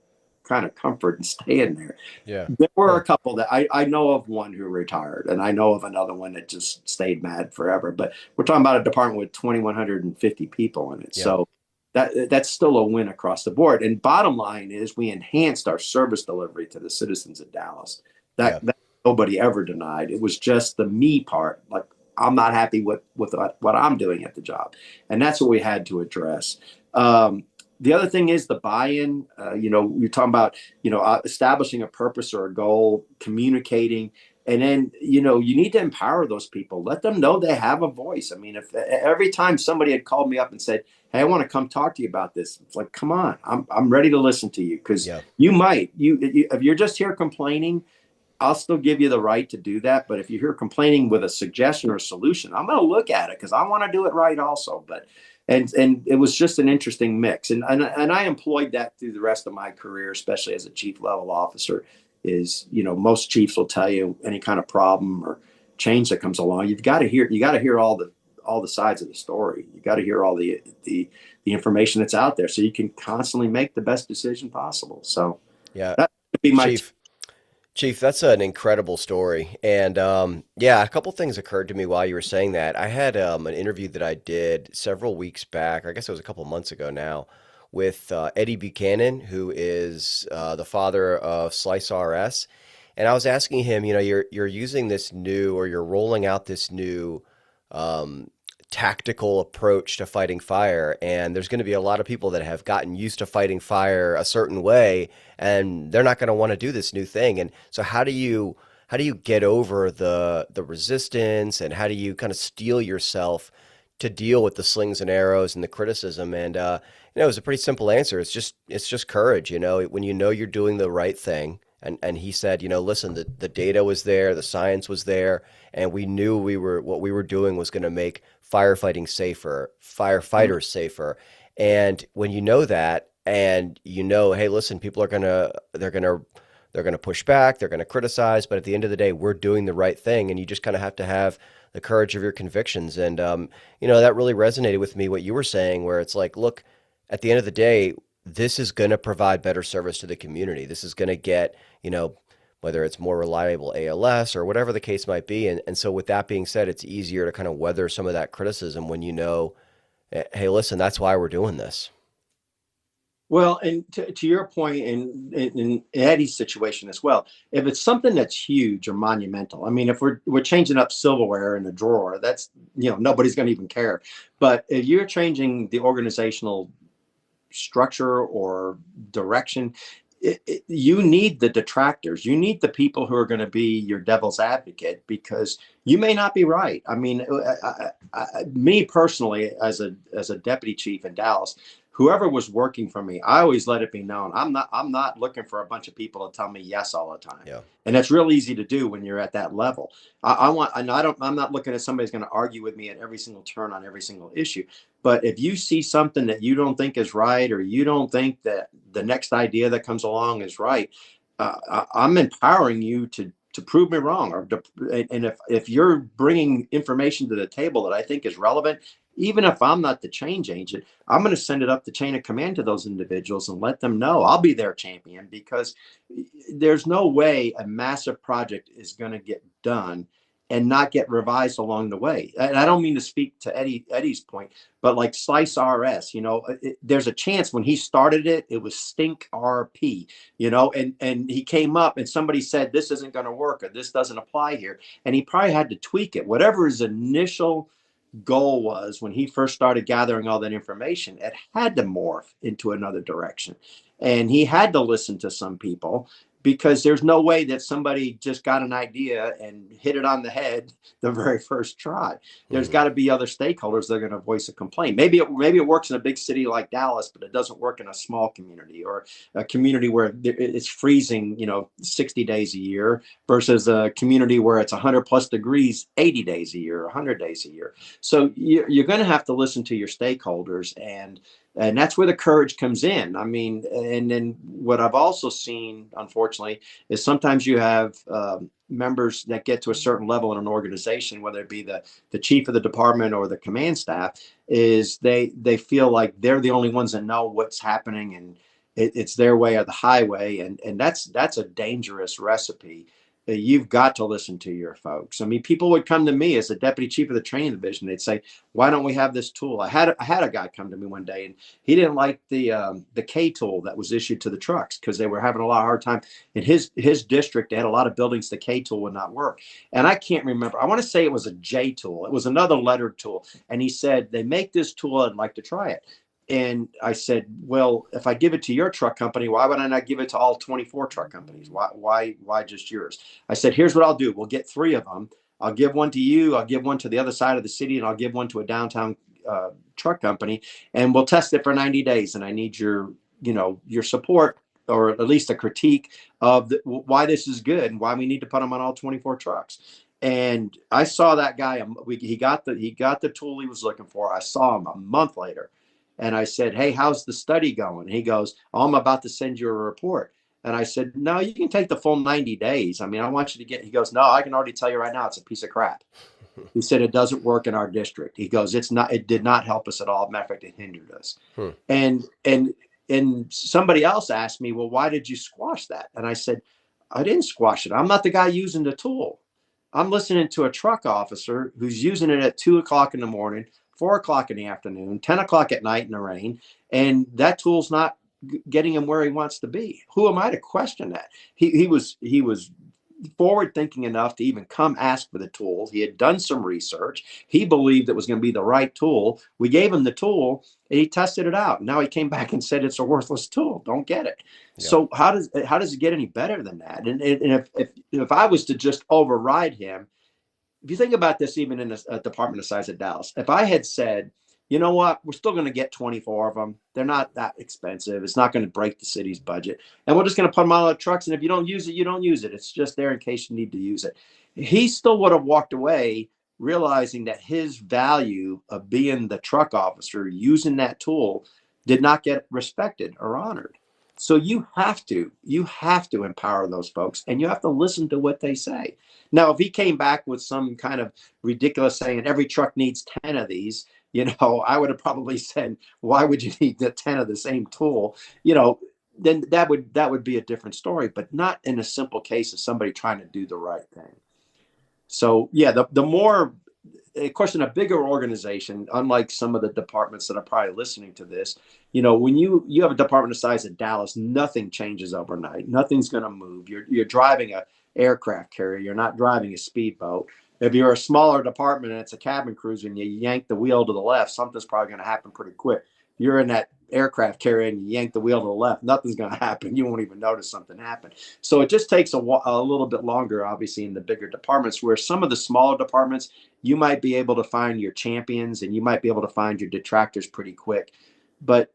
kind of comfort in staying there. Yeah. There were a couple that I know of, one who retired, and I know of another one that just stayed mad forever. But we're talking about a department with 2,150 people in it. Yeah. So that's still a win across the board. And bottom line is we enhanced our service delivery to the citizens of Dallas. That nobody ever denied. It was just the me part. Like, I'm not happy with what I'm doing at the job. And that's what we had to address. The other thing is the buy-in. You're talking about, establishing a purpose or a goal, communicating, and then, you need to empower those people. Let them know they have a voice. I mean, if every time somebody had called me up and said, "Hey, I want to come talk to you about this," it's like, come on, I'm ready to listen to you, because you might, if you're just here complaining, I'll still give you the right to do that. But if you're here complaining with a suggestion or a solution, I'm going to look at it because I want to do it right also. But and it was just an interesting mix, and I employed that through the rest of my career, especially as a chief level officer. Is, most chiefs will tell you any kind of problem or change that comes along, you got to hear all the sides of the story. You got to hear all the information that's out there, so you can constantly make the best decision possible. So yeah, that would be my Chief, that's an incredible story. And a couple things occurred to me while you were saying that. I had an interview that I did several weeks back, I guess it was a couple months ago now, with Eddie Buchanan, who is the father of Slice RS. And I was asking him, you're using this new, or you're rolling out this new tactical approach to fighting fire, and there's going to be a lot of people that have gotten used to fighting fire a certain way, and they're not going to want to do this new thing. And so how do you get over the resistance, and how do you kind of steel yourself to deal with the slings and arrows and the criticism? And it was a pretty simple answer. It's just courage. When you're doing the right thing. And he said, listen, the data was there, the science was there, and we knew what we were doing was going to make firefighting safer, firefighters safer. And when you know that, and hey, listen, people are they're gonna push back, they're gonna criticize, but at the end of the day, we're doing the right thing, and you just kind of have to have the courage of your convictions. And that really resonated with me, what you were saying, where it's like, look, at the end of the day, this is going to provide better service to the community. This is going to get, whether it's more reliable ALS or whatever the case might be. And so with that being said, it's easier to kind of weather some of that criticism when hey, listen, that's why we're doing this. Well, and to your point, in Eddie's situation as well, if it's something that's huge or monumental, I mean, if we're changing up silverware in a drawer, that's, nobody's going to even care. But if you're changing the organizational structure or direction, you need the detractors. You need the people who are going to be your devil's advocate, because you may not be right. I mean, me personally, as a deputy chief in Dallas, whoever was working for me, I always let it be known I'm not looking for a bunch of people to tell me yes all the time. Yeah. And that's real easy to do when you're at that level. I want, and I'm not looking at somebody's going to argue with me at every single turn on every single issue. But if you see something that you don't think is right, or you don't think that the next idea that comes along is right, I'm empowering you to prove me wrong. And if you're bringing information to the table that I think is relevant, even if I'm not the change agent, I'm going to send it up the chain of command to those individuals and let them know I'll be their champion, because there's no way a massive project is going to get done and not get revised along the way. And I don't mean to speak to Eddie's point, but like Slice RS, there's a chance when he started it, it was Stink RP, and he came up and somebody said, this isn't going to work, or this doesn't apply here. And he probably had to tweak it. Whatever his initial goal was when he first started gathering all that information, it had to morph into another direction. And he had to listen to some people, because there's no way that somebody just got an idea and hit it on the head the very first try. There's got to be other stakeholders that are going to voice a complaint. Maybe it works in a big city like Dallas, but it doesn't work in a small community, or a community where it's freezing, 60 days a year, versus a community where it's 100 plus degrees 80 days a year, 100 days a year. So you're going to have to listen to your stakeholders, and that's where the courage comes in. I mean, and then what I've also seen, unfortunately, is sometimes you have members that get to a certain level in an organization, whether it be the chief of the department or the command staff, is they feel like they're the only ones that know what's happening, and it's their way or the highway, and that's a dangerous recipe. You've got to listen to your folks. I mean, people would come to me as a deputy chief of the training division. They'd say, "Why don't we have this tool?" I had a guy come to me one day, and he didn't like the K tool that was issued to the trucks, because they were having a lot of hard time in his district. They had a lot of buildings. The K tool would not work, and I can't remember. I want to say it was a J tool. It was another lettered tool, and he said, "They make this tool. I'd like to try it." And I said, well, if I give it to your truck company, why would I not give it to all 24 truck companies? Why just yours? I said, here's what I'll do. We'll get 3 of them. I'll give one to you. I'll give one to the other side of the city, and I'll give one to a downtown truck company, and we'll test it for 90 days. And I need your support, or at least a critique of why this is good and why we need to put them on all 24 trucks. And I saw that guy. He got the tool he was looking for. I saw him a month later. And I said, hey, how's the study going? He goes, oh, I'm about to send you a report. And I said, no, you can take the full 90 days. I mean, I want you to he goes, no, I can already tell you right now, it's a piece of crap. He said, it doesn't work in our district. He goes, it did not help us at all. Matter of fact, it hindered us. And somebody else asked me, well, why did you squash that? And I said, I didn't squash it. I'm not the guy using the tool. I'm listening to a truck officer who's using it at 2:00 in the morning, 4:00 in the afternoon, 10:00 at night in the rain, and that tool's not getting him where he wants to be. Who am I to question that? He was forward thinking enough to even come ask for the tool. He had done some research. He believed it was going to be the right tool. We gave him the tool, and he tested it out. Now he came back and said it's a worthless tool. Don't get it. Yeah. So how does it get any better than that? And if I was to just override him, if you think about this, even in a department the size of Dallas, if I had said, you know what, we're still going to get 24 of them. They're not that expensive. It's not going to break the city's budget. And we're just going to put them on the trucks. And if you don't use it, you don't use it. It's just there in case you need to use it. He still would have walked away realizing that his value of being the truck officer using that tool did not get respected or honored. So you have to empower those folks, and you have to listen to what they say. Now, if he came back with some kind of ridiculous saying every truck needs 10 of these, I would have probably said, why would you need the 10 of the same tool? Then that would be a different story, but not in a simple case of somebody trying to do the right thing. So yeah, the more, of course, in a bigger organization, unlike some of the departments that are probably listening to this, when you have a department the size of Dallas, nothing changes overnight. Nothing's going to move. You're driving a aircraft carrier. You're not driving a speedboat. If you're a smaller department and it's a cabin cruiser and you yank the wheel to the left, something's probably going to happen pretty quick. you're in that aircraft carrier and you yank the wheel to the left, nothing's going to happen. You won't even notice something happen. So it just takes a little bit longer, obviously, in the bigger departments, where some of the smaller departments, you might be able to find your champions and you might be able to find your detractors pretty quick. But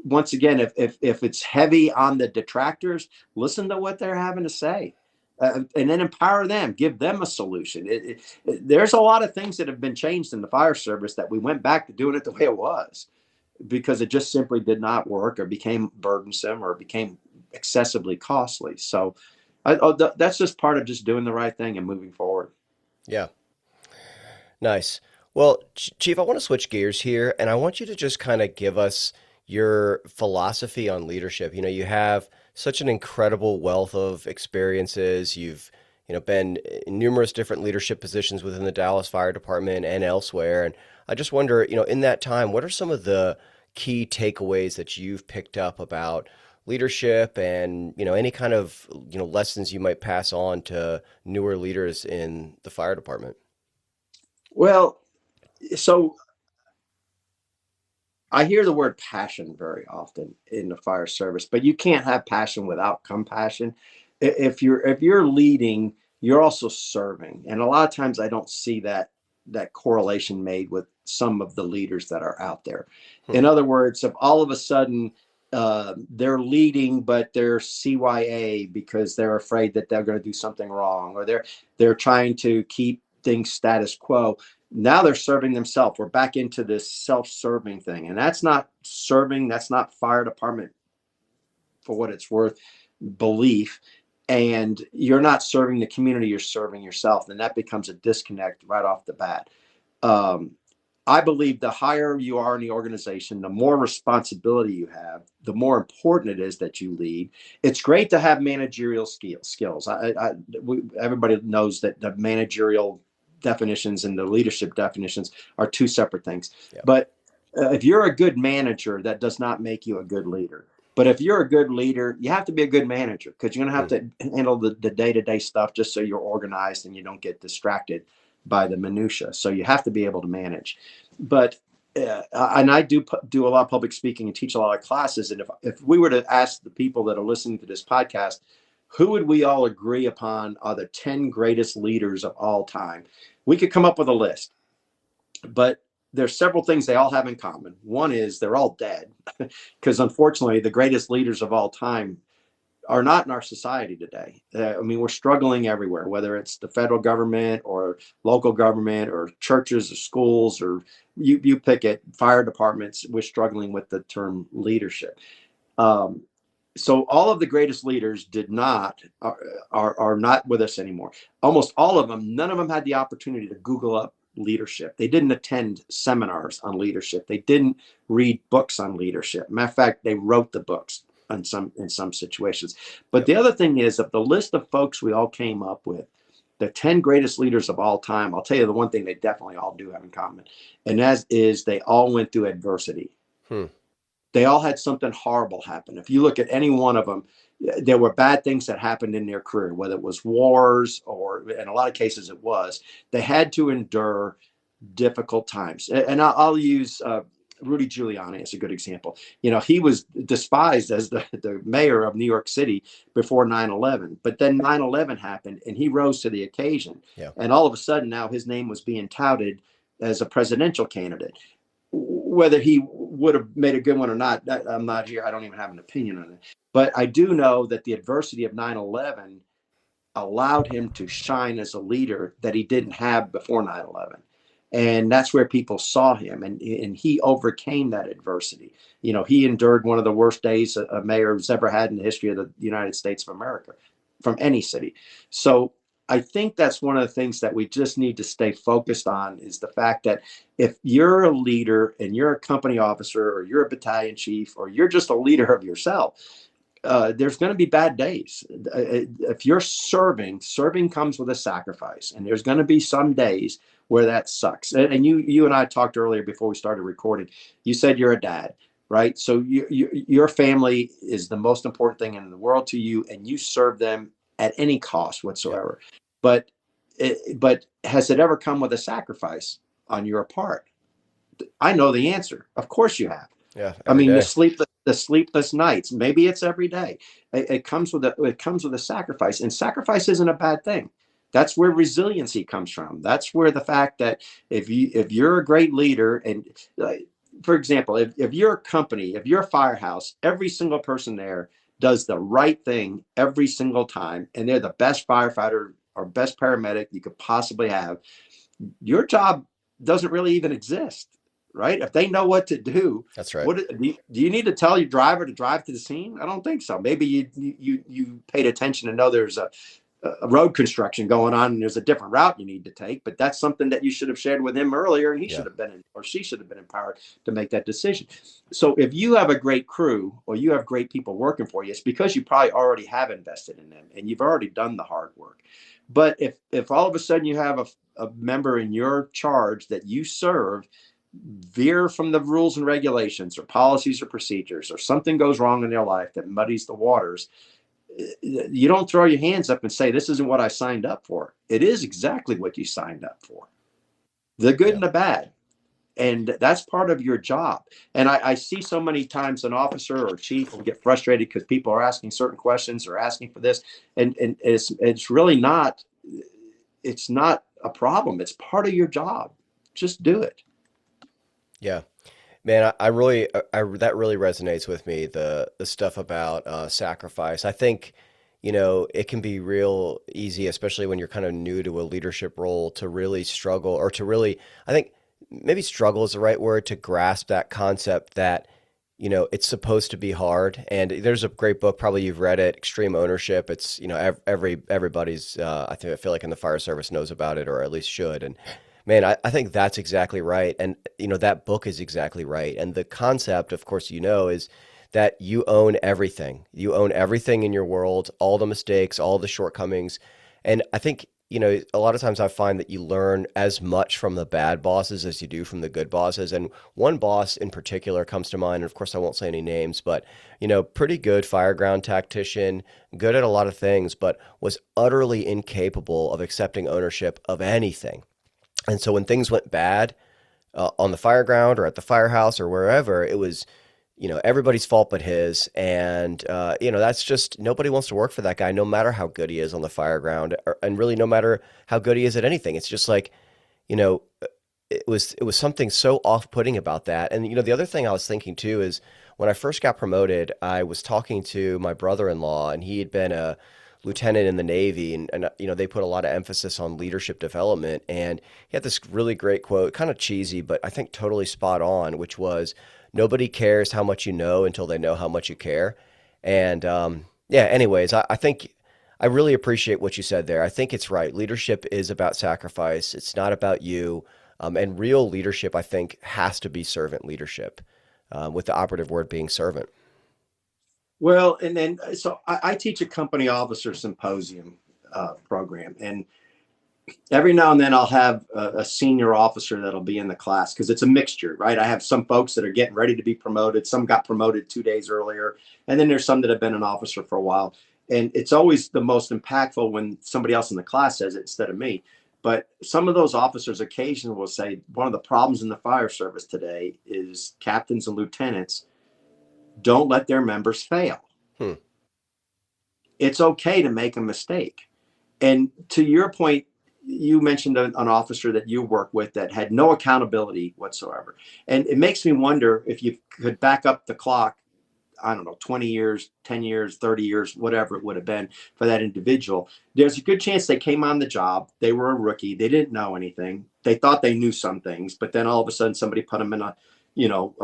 once again, if it's heavy on the detractors, listen to what they're having to say. And then empower them, give them a solution. There's a lot of things that have been changed in the fire service that we went back to doing it the way it was, because it just simply did not work or became burdensome or became excessively costly. So that's just part of just doing the right thing and moving forward. Yeah. Nice. Well, Chief, I want to switch gears here and I want you to just kind of give us your philosophy on leadership. You have such an incredible wealth of experiences. You've, been in numerous different leadership positions within the Dallas Fire Department and elsewhere. And I just wonder, in that time, what are some of the key takeaways that you've picked up about leadership and, any kind of, lessons you might pass on to newer leaders in the fire department? Well, so I hear the word passion very often in the fire service, but you can't have passion without compassion. If you're leading, you're also serving, and a lot of times I don't see that correlation made with some of the leaders that are out there. Hmm. In other words, if all of a sudden they're leading, but they're CYA because they're afraid that they're going to do something wrong, or they're trying to keep things status quo. Now they're serving themselves. We're back into this self-serving thing, and that's not serving. That's not fire department, for what it's worth, belief. And you're not serving the community, you're serving yourself, and that becomes a disconnect right off the bat. um, I believe the higher you are in the organization, the more responsibility you have, the more important it is that you lead. It's great to have managerial skills. Everybody knows that the managerial definitions and the leadership definitions are two separate things. Yeah. But if you're a good manager, that does not make you a good leader. But if you're a good leader, you have to be a good manager, because you're going to have to handle the day-to-day stuff just so you're organized and you don't get distracted by the minutia. So you have to be able to manage. But and I do a lot of public speaking and teach a lot of classes. And if we were to ask the people that are listening to this podcast, who would we all agree upon are the 10 greatest leaders of all time? We could come up with a list, but there's several things they all have in common. One is they're all dead, because unfortunately the greatest leaders of all time are not in our society today. I mean, we're struggling everywhere, whether it's the federal government or local government or churches or schools, or you pick it, fire departments. We're struggling with the term leadership. So all of the greatest leaders are not with us anymore. Almost all of them, none of them had the opportunity to Google up leadership. They didn't attend seminars on leadership. They didn't read books on leadership. Matter of fact, they wrote the books in some situations. But Yep. the other thing is, of the list of folks we all came up with, the 10 greatest leaders of all time, I'll tell you the one thing they definitely all do have in common, and that is they all went through adversity. Hmm. They all had something horrible happen. If you look at any one of them, there were bad things that happened in their career, whether it was wars, or in a lot of cases it was. They had to endure difficult times. And I'll use Rudy Giuliani as a good example. He was despised as the mayor of New York City before 9/11, but then 9/11 happened and he rose to the occasion. Yeah. And all of a sudden now his name was being touted as a presidential candidate. Whether he would have made a good one or not, I'm not here. I don't even have an opinion on it. But I do know that the adversity of 9/11 allowed him to shine as a leader that he didn't have before 9/11. And that's where people saw him, and he overcame that adversity. He endured one of the worst days a mayor has ever had in the history of the United States of America, from any city. So I think that's one of the things that we just need to stay focused on, is the fact that if you're a leader and you're a company officer, or you're a battalion chief, or you're just a leader of yourself, there's going to be bad days. If you're serving comes with a sacrifice, and there's going to be some days where that sucks. And you and I talked earlier before we started recording. You said you're a dad, right? So your family is the most important thing in the world to you, and you serve them at any cost whatsoever. But has it ever come with a sacrifice on your part? I know the answer. Of course you have. Yeah, I every mean, day. the sleepless nights. Maybe it's every day. It comes with a sacrifice, and sacrifice isn't a bad thing. That's where resiliency comes from. That's where the fact that if you're a great leader, and uh, for example, if you're a company, if you're a firehouse, every single person there does the right thing every single time, and they're the best firefighter or best paramedic you could possibly have. Your job doesn't really even exist, right? If they know what to do, That's right. what do you need to tell your driver to drive to the scene? I don't think so. Maybe you paid attention to know there's a road construction going on and there's a different route you need to take, but that's something that you should have shared with him earlier, and he Yeah. should have been or she should have been empowered to make that decision. So if you have a great crew or you have great people working for you, it's because you probably already have invested in them and you've already done the hard work. But if all of a sudden you have a member in your charge that you serve veer from the rules and regulations or policies or procedures, or something goes wrong in their life that muddies the waters, you don't throw your hands up and say, this isn't what I signed up for. It is exactly what you signed up for, the good Yeah. and the bad. And that's part of your job. And I see so many times an officer or chief will get frustrated because people are asking certain questions or asking for this. And it's really not, it's not a problem. It's part of your job. Just do it. Yeah. Man, I really, that really resonates with me. The stuff about sacrifice. I think, it can be real easy, especially when you're kind of new to a leadership role, to really struggle or to really, I think maybe struggle is the right word to grasp that concept that, it's supposed to be hard. And there's a great book, probably you've read it, Extreme Ownership. It's, everybody's, I feel like in the fire service knows about it or at least should. And man, I think that's exactly right. And, that book is exactly right. And the concept, of course, is that you own everything. You own everything in your world, all the mistakes, all the shortcomings. And I think, a lot of times I find that you learn as much from the bad bosses as you do from the good bosses. And one boss in particular comes to mind. And of course, I won't say any names, but, pretty good fireground tactician, good at a lot of things, but was utterly incapable of accepting ownership of anything. And so when things went bad on the fireground or at the firehouse or wherever, it was, everybody's fault but his. And, that's just nobody wants to work for that guy, no matter how good he is on the fireground, and really no matter how good he is at anything. It's just like, you know, it was something so off-putting about that. And, the other thing I was thinking too is when I first got promoted, I was talking to my brother-in-law, and he had been a lieutenant in the Navy, and they put a lot of emphasis on leadership development. And he had this really great quote, kind of cheesy, but I think totally spot on, which was, "Nobody cares how much you know until they know how much you care." And yeah, anyways, I think I really appreciate what you said there. I think it's right. Leadership is about sacrifice. It's not about you. And real leadership, I think, has to be servant leadership, with the operative word being servant. Well, and then so I teach a company officer symposium program, and every now and then I'll have a senior officer that'll be in the class because it's a mixture, right? I have some folks that are getting ready to be promoted. Some got promoted 2 days earlier. And then there's some that have been an officer for a while. And it's always the most impactful when somebody else in the class says it instead of me. But some of those officers occasionally will say, one of the problems in the fire service today is captains and lieutenants don't let their members fail. Hmm. It's okay to make a mistake. And to your point, you mentioned an officer that you work with that had no accountability whatsoever. And it makes me wonder if you could back up the clock, I don't know, 20 years, 10 years, 30 years, whatever it would have been for that individual. There's a good chance they came on the job. They were a rookie. They didn't know anything. They thought they knew some things, but then all of a sudden somebody put them in a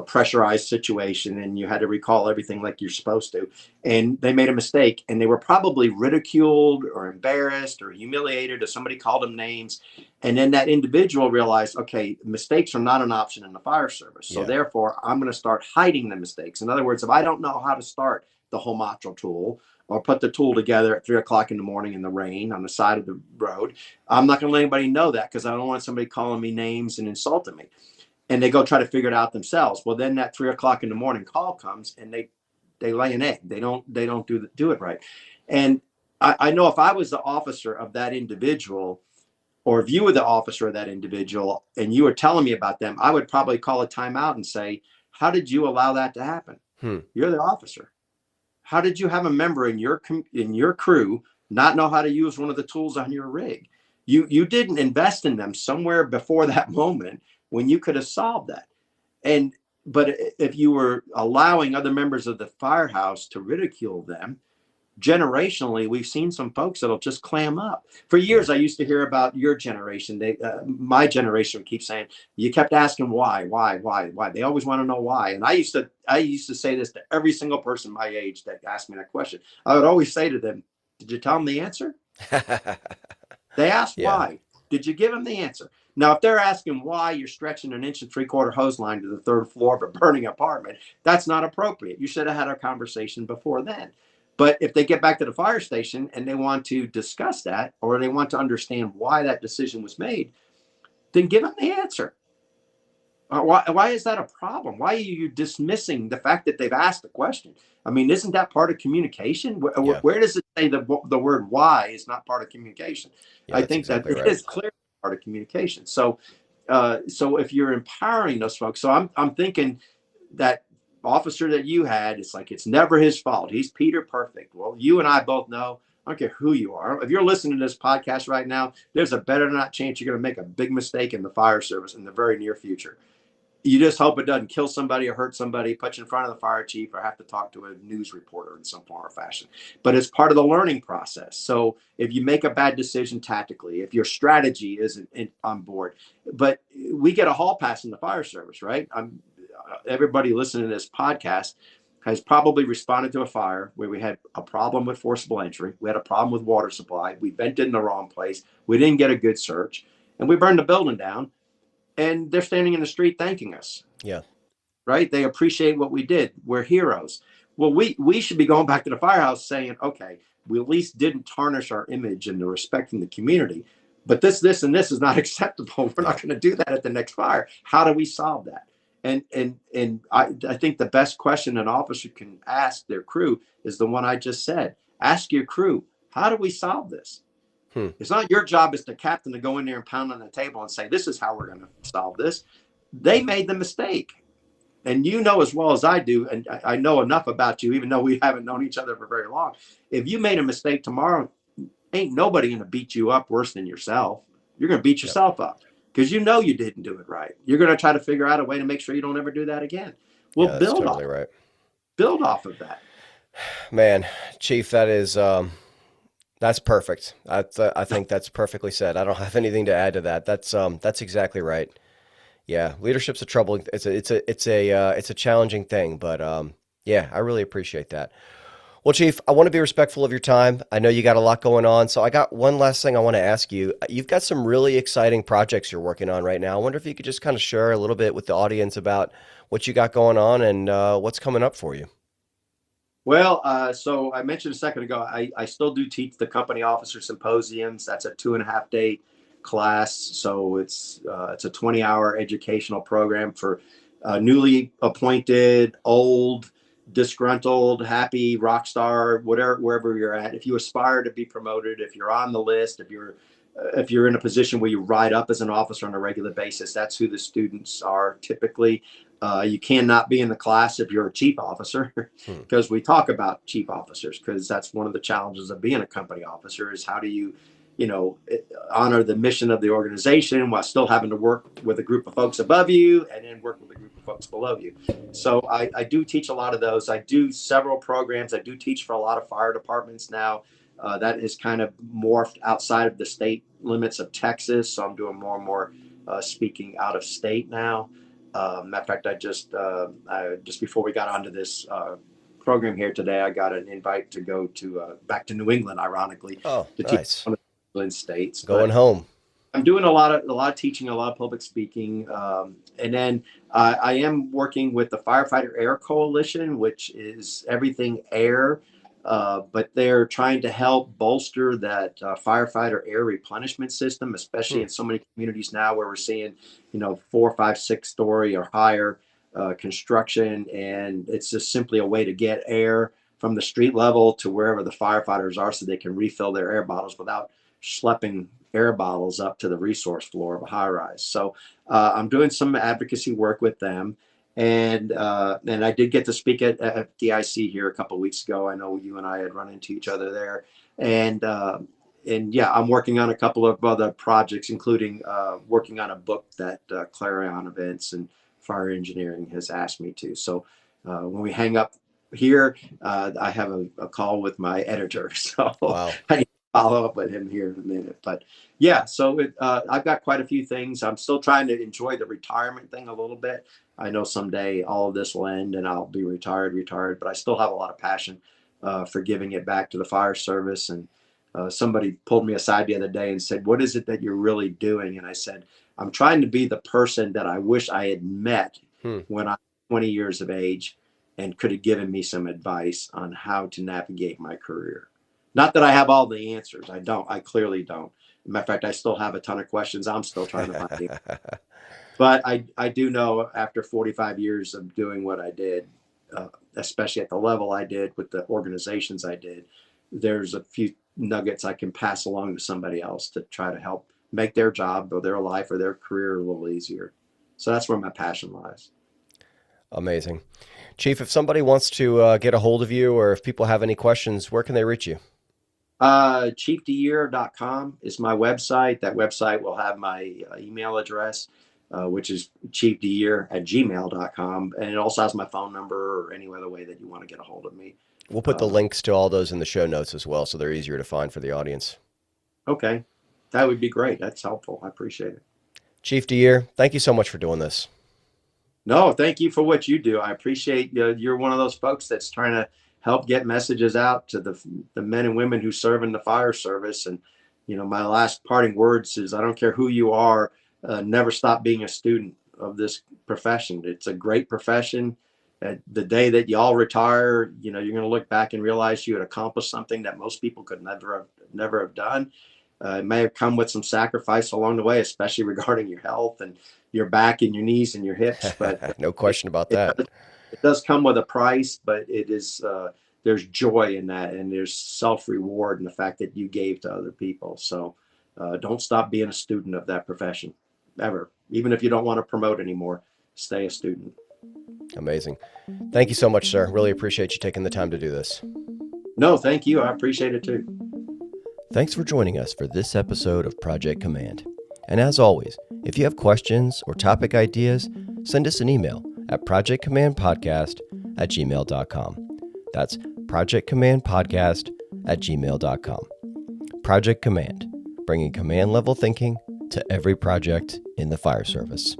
pressurized situation, and you had to recall everything like you're supposed to. And they made a mistake, and they were probably ridiculed or embarrassed or humiliated, or somebody called them names. And then that individual realized, okay, mistakes are not an option in the fire service. So Yeah. therefore, I'm going to start hiding the mistakes. In other words, if I don't know how to start the homotral tool or put the tool together at 3 o'clock in the morning in the rain on the side of the road, I'm not going to let anybody know that because I don't want somebody calling me names and insulting me. And they go try to figure it out themselves. Well, then that 3 o'clock in the morning call comes, and they lay an egg. They don't do it right. And I know if I was the officer of that individual, or if you were the officer of that individual and you were telling me about them, I would probably call a timeout and say, How did you allow that to happen? Hmm. You're the officer. How did you have a member in your crew not know how to use one of the tools on your rig? You didn't invest in them somewhere before that moment when you could have solved that. And but if you were allowing other members of the firehouse to ridicule them, generationally, we've seen some folks that'll just clam up. For Yeah. years, I used to hear about your generation. My generation would keep saying, "You kept asking why." They always want to know why. And I used to say this to every single person my age that asked me that question. I would always say to them, "Did you tell them the answer?" They asked Yeah. why. Did you give them the answer? Now, if they're asking why you're stretching an 1.75 inch hose line to the third floor of a burning apartment, that's not appropriate. You should have had a conversation before then. But if they get back to the fire station and they want to discuss that, or they want to understand why that decision was made, then give them the answer. Why is that a problem? Why are you dismissing the fact that they've asked the question? I mean, isn't that part of communication? Yeah. Where does it say the word why is not part of communication? Yeah. I That's think that exactly it right. is clearly part of communication. So if you're empowering those folks, so I'm thinking that officer that you had, it's like it's never his fault. He's Peter Perfect. Well, you and I both know. I don't care who you are. If you're listening to this podcast right now, there's a better than not chance you're going to make a big mistake in the fire service in the very near future. You just hope it doesn't kill somebody or hurt somebody, put you in front of the fire chief, or have to talk to a news reporter in some form or fashion. But it's part of the learning process. So if you make a bad decision tactically, if your strategy isn't on board, but we get a hall pass in the fire service, right? Everybody listening to this podcast has probably responded to a fire where we had a problem with forcible entry. We had a problem with water supply. We vented in the wrong place. We didn't get a good search, and we burned the building down, and they're standing in the street thanking us, Yeah. right? They appreciate what we did. We're heroes. Well, we should be going back to the firehouse saying, okay, we at least didn't tarnish our image and the respect in the community. But and this is not acceptable. We're Yeah. not going to do that at the next fire. How do we solve that? And I think the best question an officer can ask their crew is the one I just said. Ask your crew, how do we solve this? Hmm. It's not your job as the captain to go in there and pound on the table and say, this is how we're going to solve this. They made the mistake. And you know as well as I do, and I know enough about you, even though we haven't known each other for very long. If you made a mistake tomorrow, ain't nobody going to beat you up worse than yourself. You're going to beat Yep. yourself up because you know you didn't do it right. You're going to try to figure out a way to make sure you don't ever do that again. Well, Yeah. That's totally right. build off of that. Man, Chief, that's perfect. I think that's perfectly said. I don't have anything to add to that. That's exactly right. Yeah, leadership's a troubling. It's a challenging thing, but yeah, I really appreciate that. Well, Chief, I want to be respectful of your time. I know you got a lot going on, so I got one last thing I want to ask you. You've got some really exciting projects you're working on right now. I wonder if you could just kind of share a little bit with the audience about what you got going on and what's coming up for you. Well, so I mentioned a second ago, I still do teach the company officer symposiums. That's a 2.5 day class. So it's a 20-hour educational program for newly appointed, old, disgruntled, happy, rock star, whatever, wherever you're at. If you aspire to be promoted, if you're on the list, if you're in a position where you ride up as an officer on a regular basis, that's who the students are typically. You cannot be in the class if you're a chief officer Hmm. because we talk about chief officers because that's one of the challenges of being a company officer is how do you honor the mission of the organization while still having to work with a group of folks above you and then work with a group of folks below you. So I do teach a lot of those. I do several programs. I do teach for a lot of fire departments now. That is kind of morphed outside of the state limits of Texas. So I'm doing more and more speaking out of state now. Matter of fact, just before we got onto this program here today, I got an invite to go to back to New England, ironically, Oh, to teach nice. one of the England states. Going But home. I'm doing a lot of teaching, a lot of public speaking, and then I am working with the Firefighter Air Coalition, which is everything air, but they're trying to help bolster that firefighter air replenishment system, especially Hmm. in so many communities now where we're seeing, 4, 5, 6 story or higher construction, and it's just simply a way to get air from the street level to wherever the firefighters are, so they can refill their air bottles without schlepping air bottles up to the resource floor of a high rise. So I'm doing some advocacy work with them. And I did get to speak at DIC here a couple of weeks ago. I know you and I had run into each other there, and yeah, I'm working on a couple of other projects, including working on a book that Clarion Events and Fire Engineering has asked me to. So when we hang up here, I have a call with my editor, so Wow. I need to follow up with him here in a minute. But yeah, so I've got quite a few things. I'm still trying to enjoy the retirement thing a little bit. I know someday all of this will end and I'll be retired, but I still have a lot of passion for giving it back to the fire service. And somebody pulled me aside the other day and said, "What is it that you're really doing?" And I said, "I'm trying to be the person that I wish I had met Hmm. when I was 20 years of age and could have given me some advice on how to navigate my career." Not that I have all the answers. I don't. I clearly don't. Matter of fact, I still have a ton of questions I'm still trying to find the answers. But I do know after 45 years of doing what I did, especially at the level I did with the organizations I did, there's a few nuggets I can pass along to somebody else to try to help make their job or their life or their career a little easier. So that's where my passion lies. Amazing. Chief, if somebody wants to get a hold of you or if people have any questions, where can they reach you? ChiefDeYear.com is my website. That website will have my email address, which is chiefdeyear@gmail.com. And it also has my phone number or any other way that you want to get a hold of me. We'll put the links to all those in the show notes as well, so they're easier to find for the audience. Okay. That would be great. That's helpful. I appreciate it. Chief DeYear, thank you so much for doing this. No, thank you for what you do. I appreciate you're one of those folks that's trying to help get messages out to the men and women who serve in the fire service. And, my last parting words is I don't care who you are, never stop being a student of this profession. It's a great profession. At the day that y'all retire, you're going to look back and realize you had accomplished something that most people could never have done. It may have come with some sacrifice along the way, especially regarding your health and your back and your knees and your hips. But No question about that. it does come with a price, but it is there's joy in that, and there's self-reward in the fact that you gave to other people. So don't stop being a student of that profession ever. Even if you don't want to promote anymore, stay a student. Amazing. Thank you so much, sir. Really appreciate you taking the time to do this. No, thank you. I appreciate it too. Thanks for joining us for this episode of Project Command. And as always, if you have questions or topic ideas, send us an email at projectcommandpodcast@gmail.com. That's projectcommandpodcast@gmail.com. Project Command, bringing command level thinking to every project in the fire service.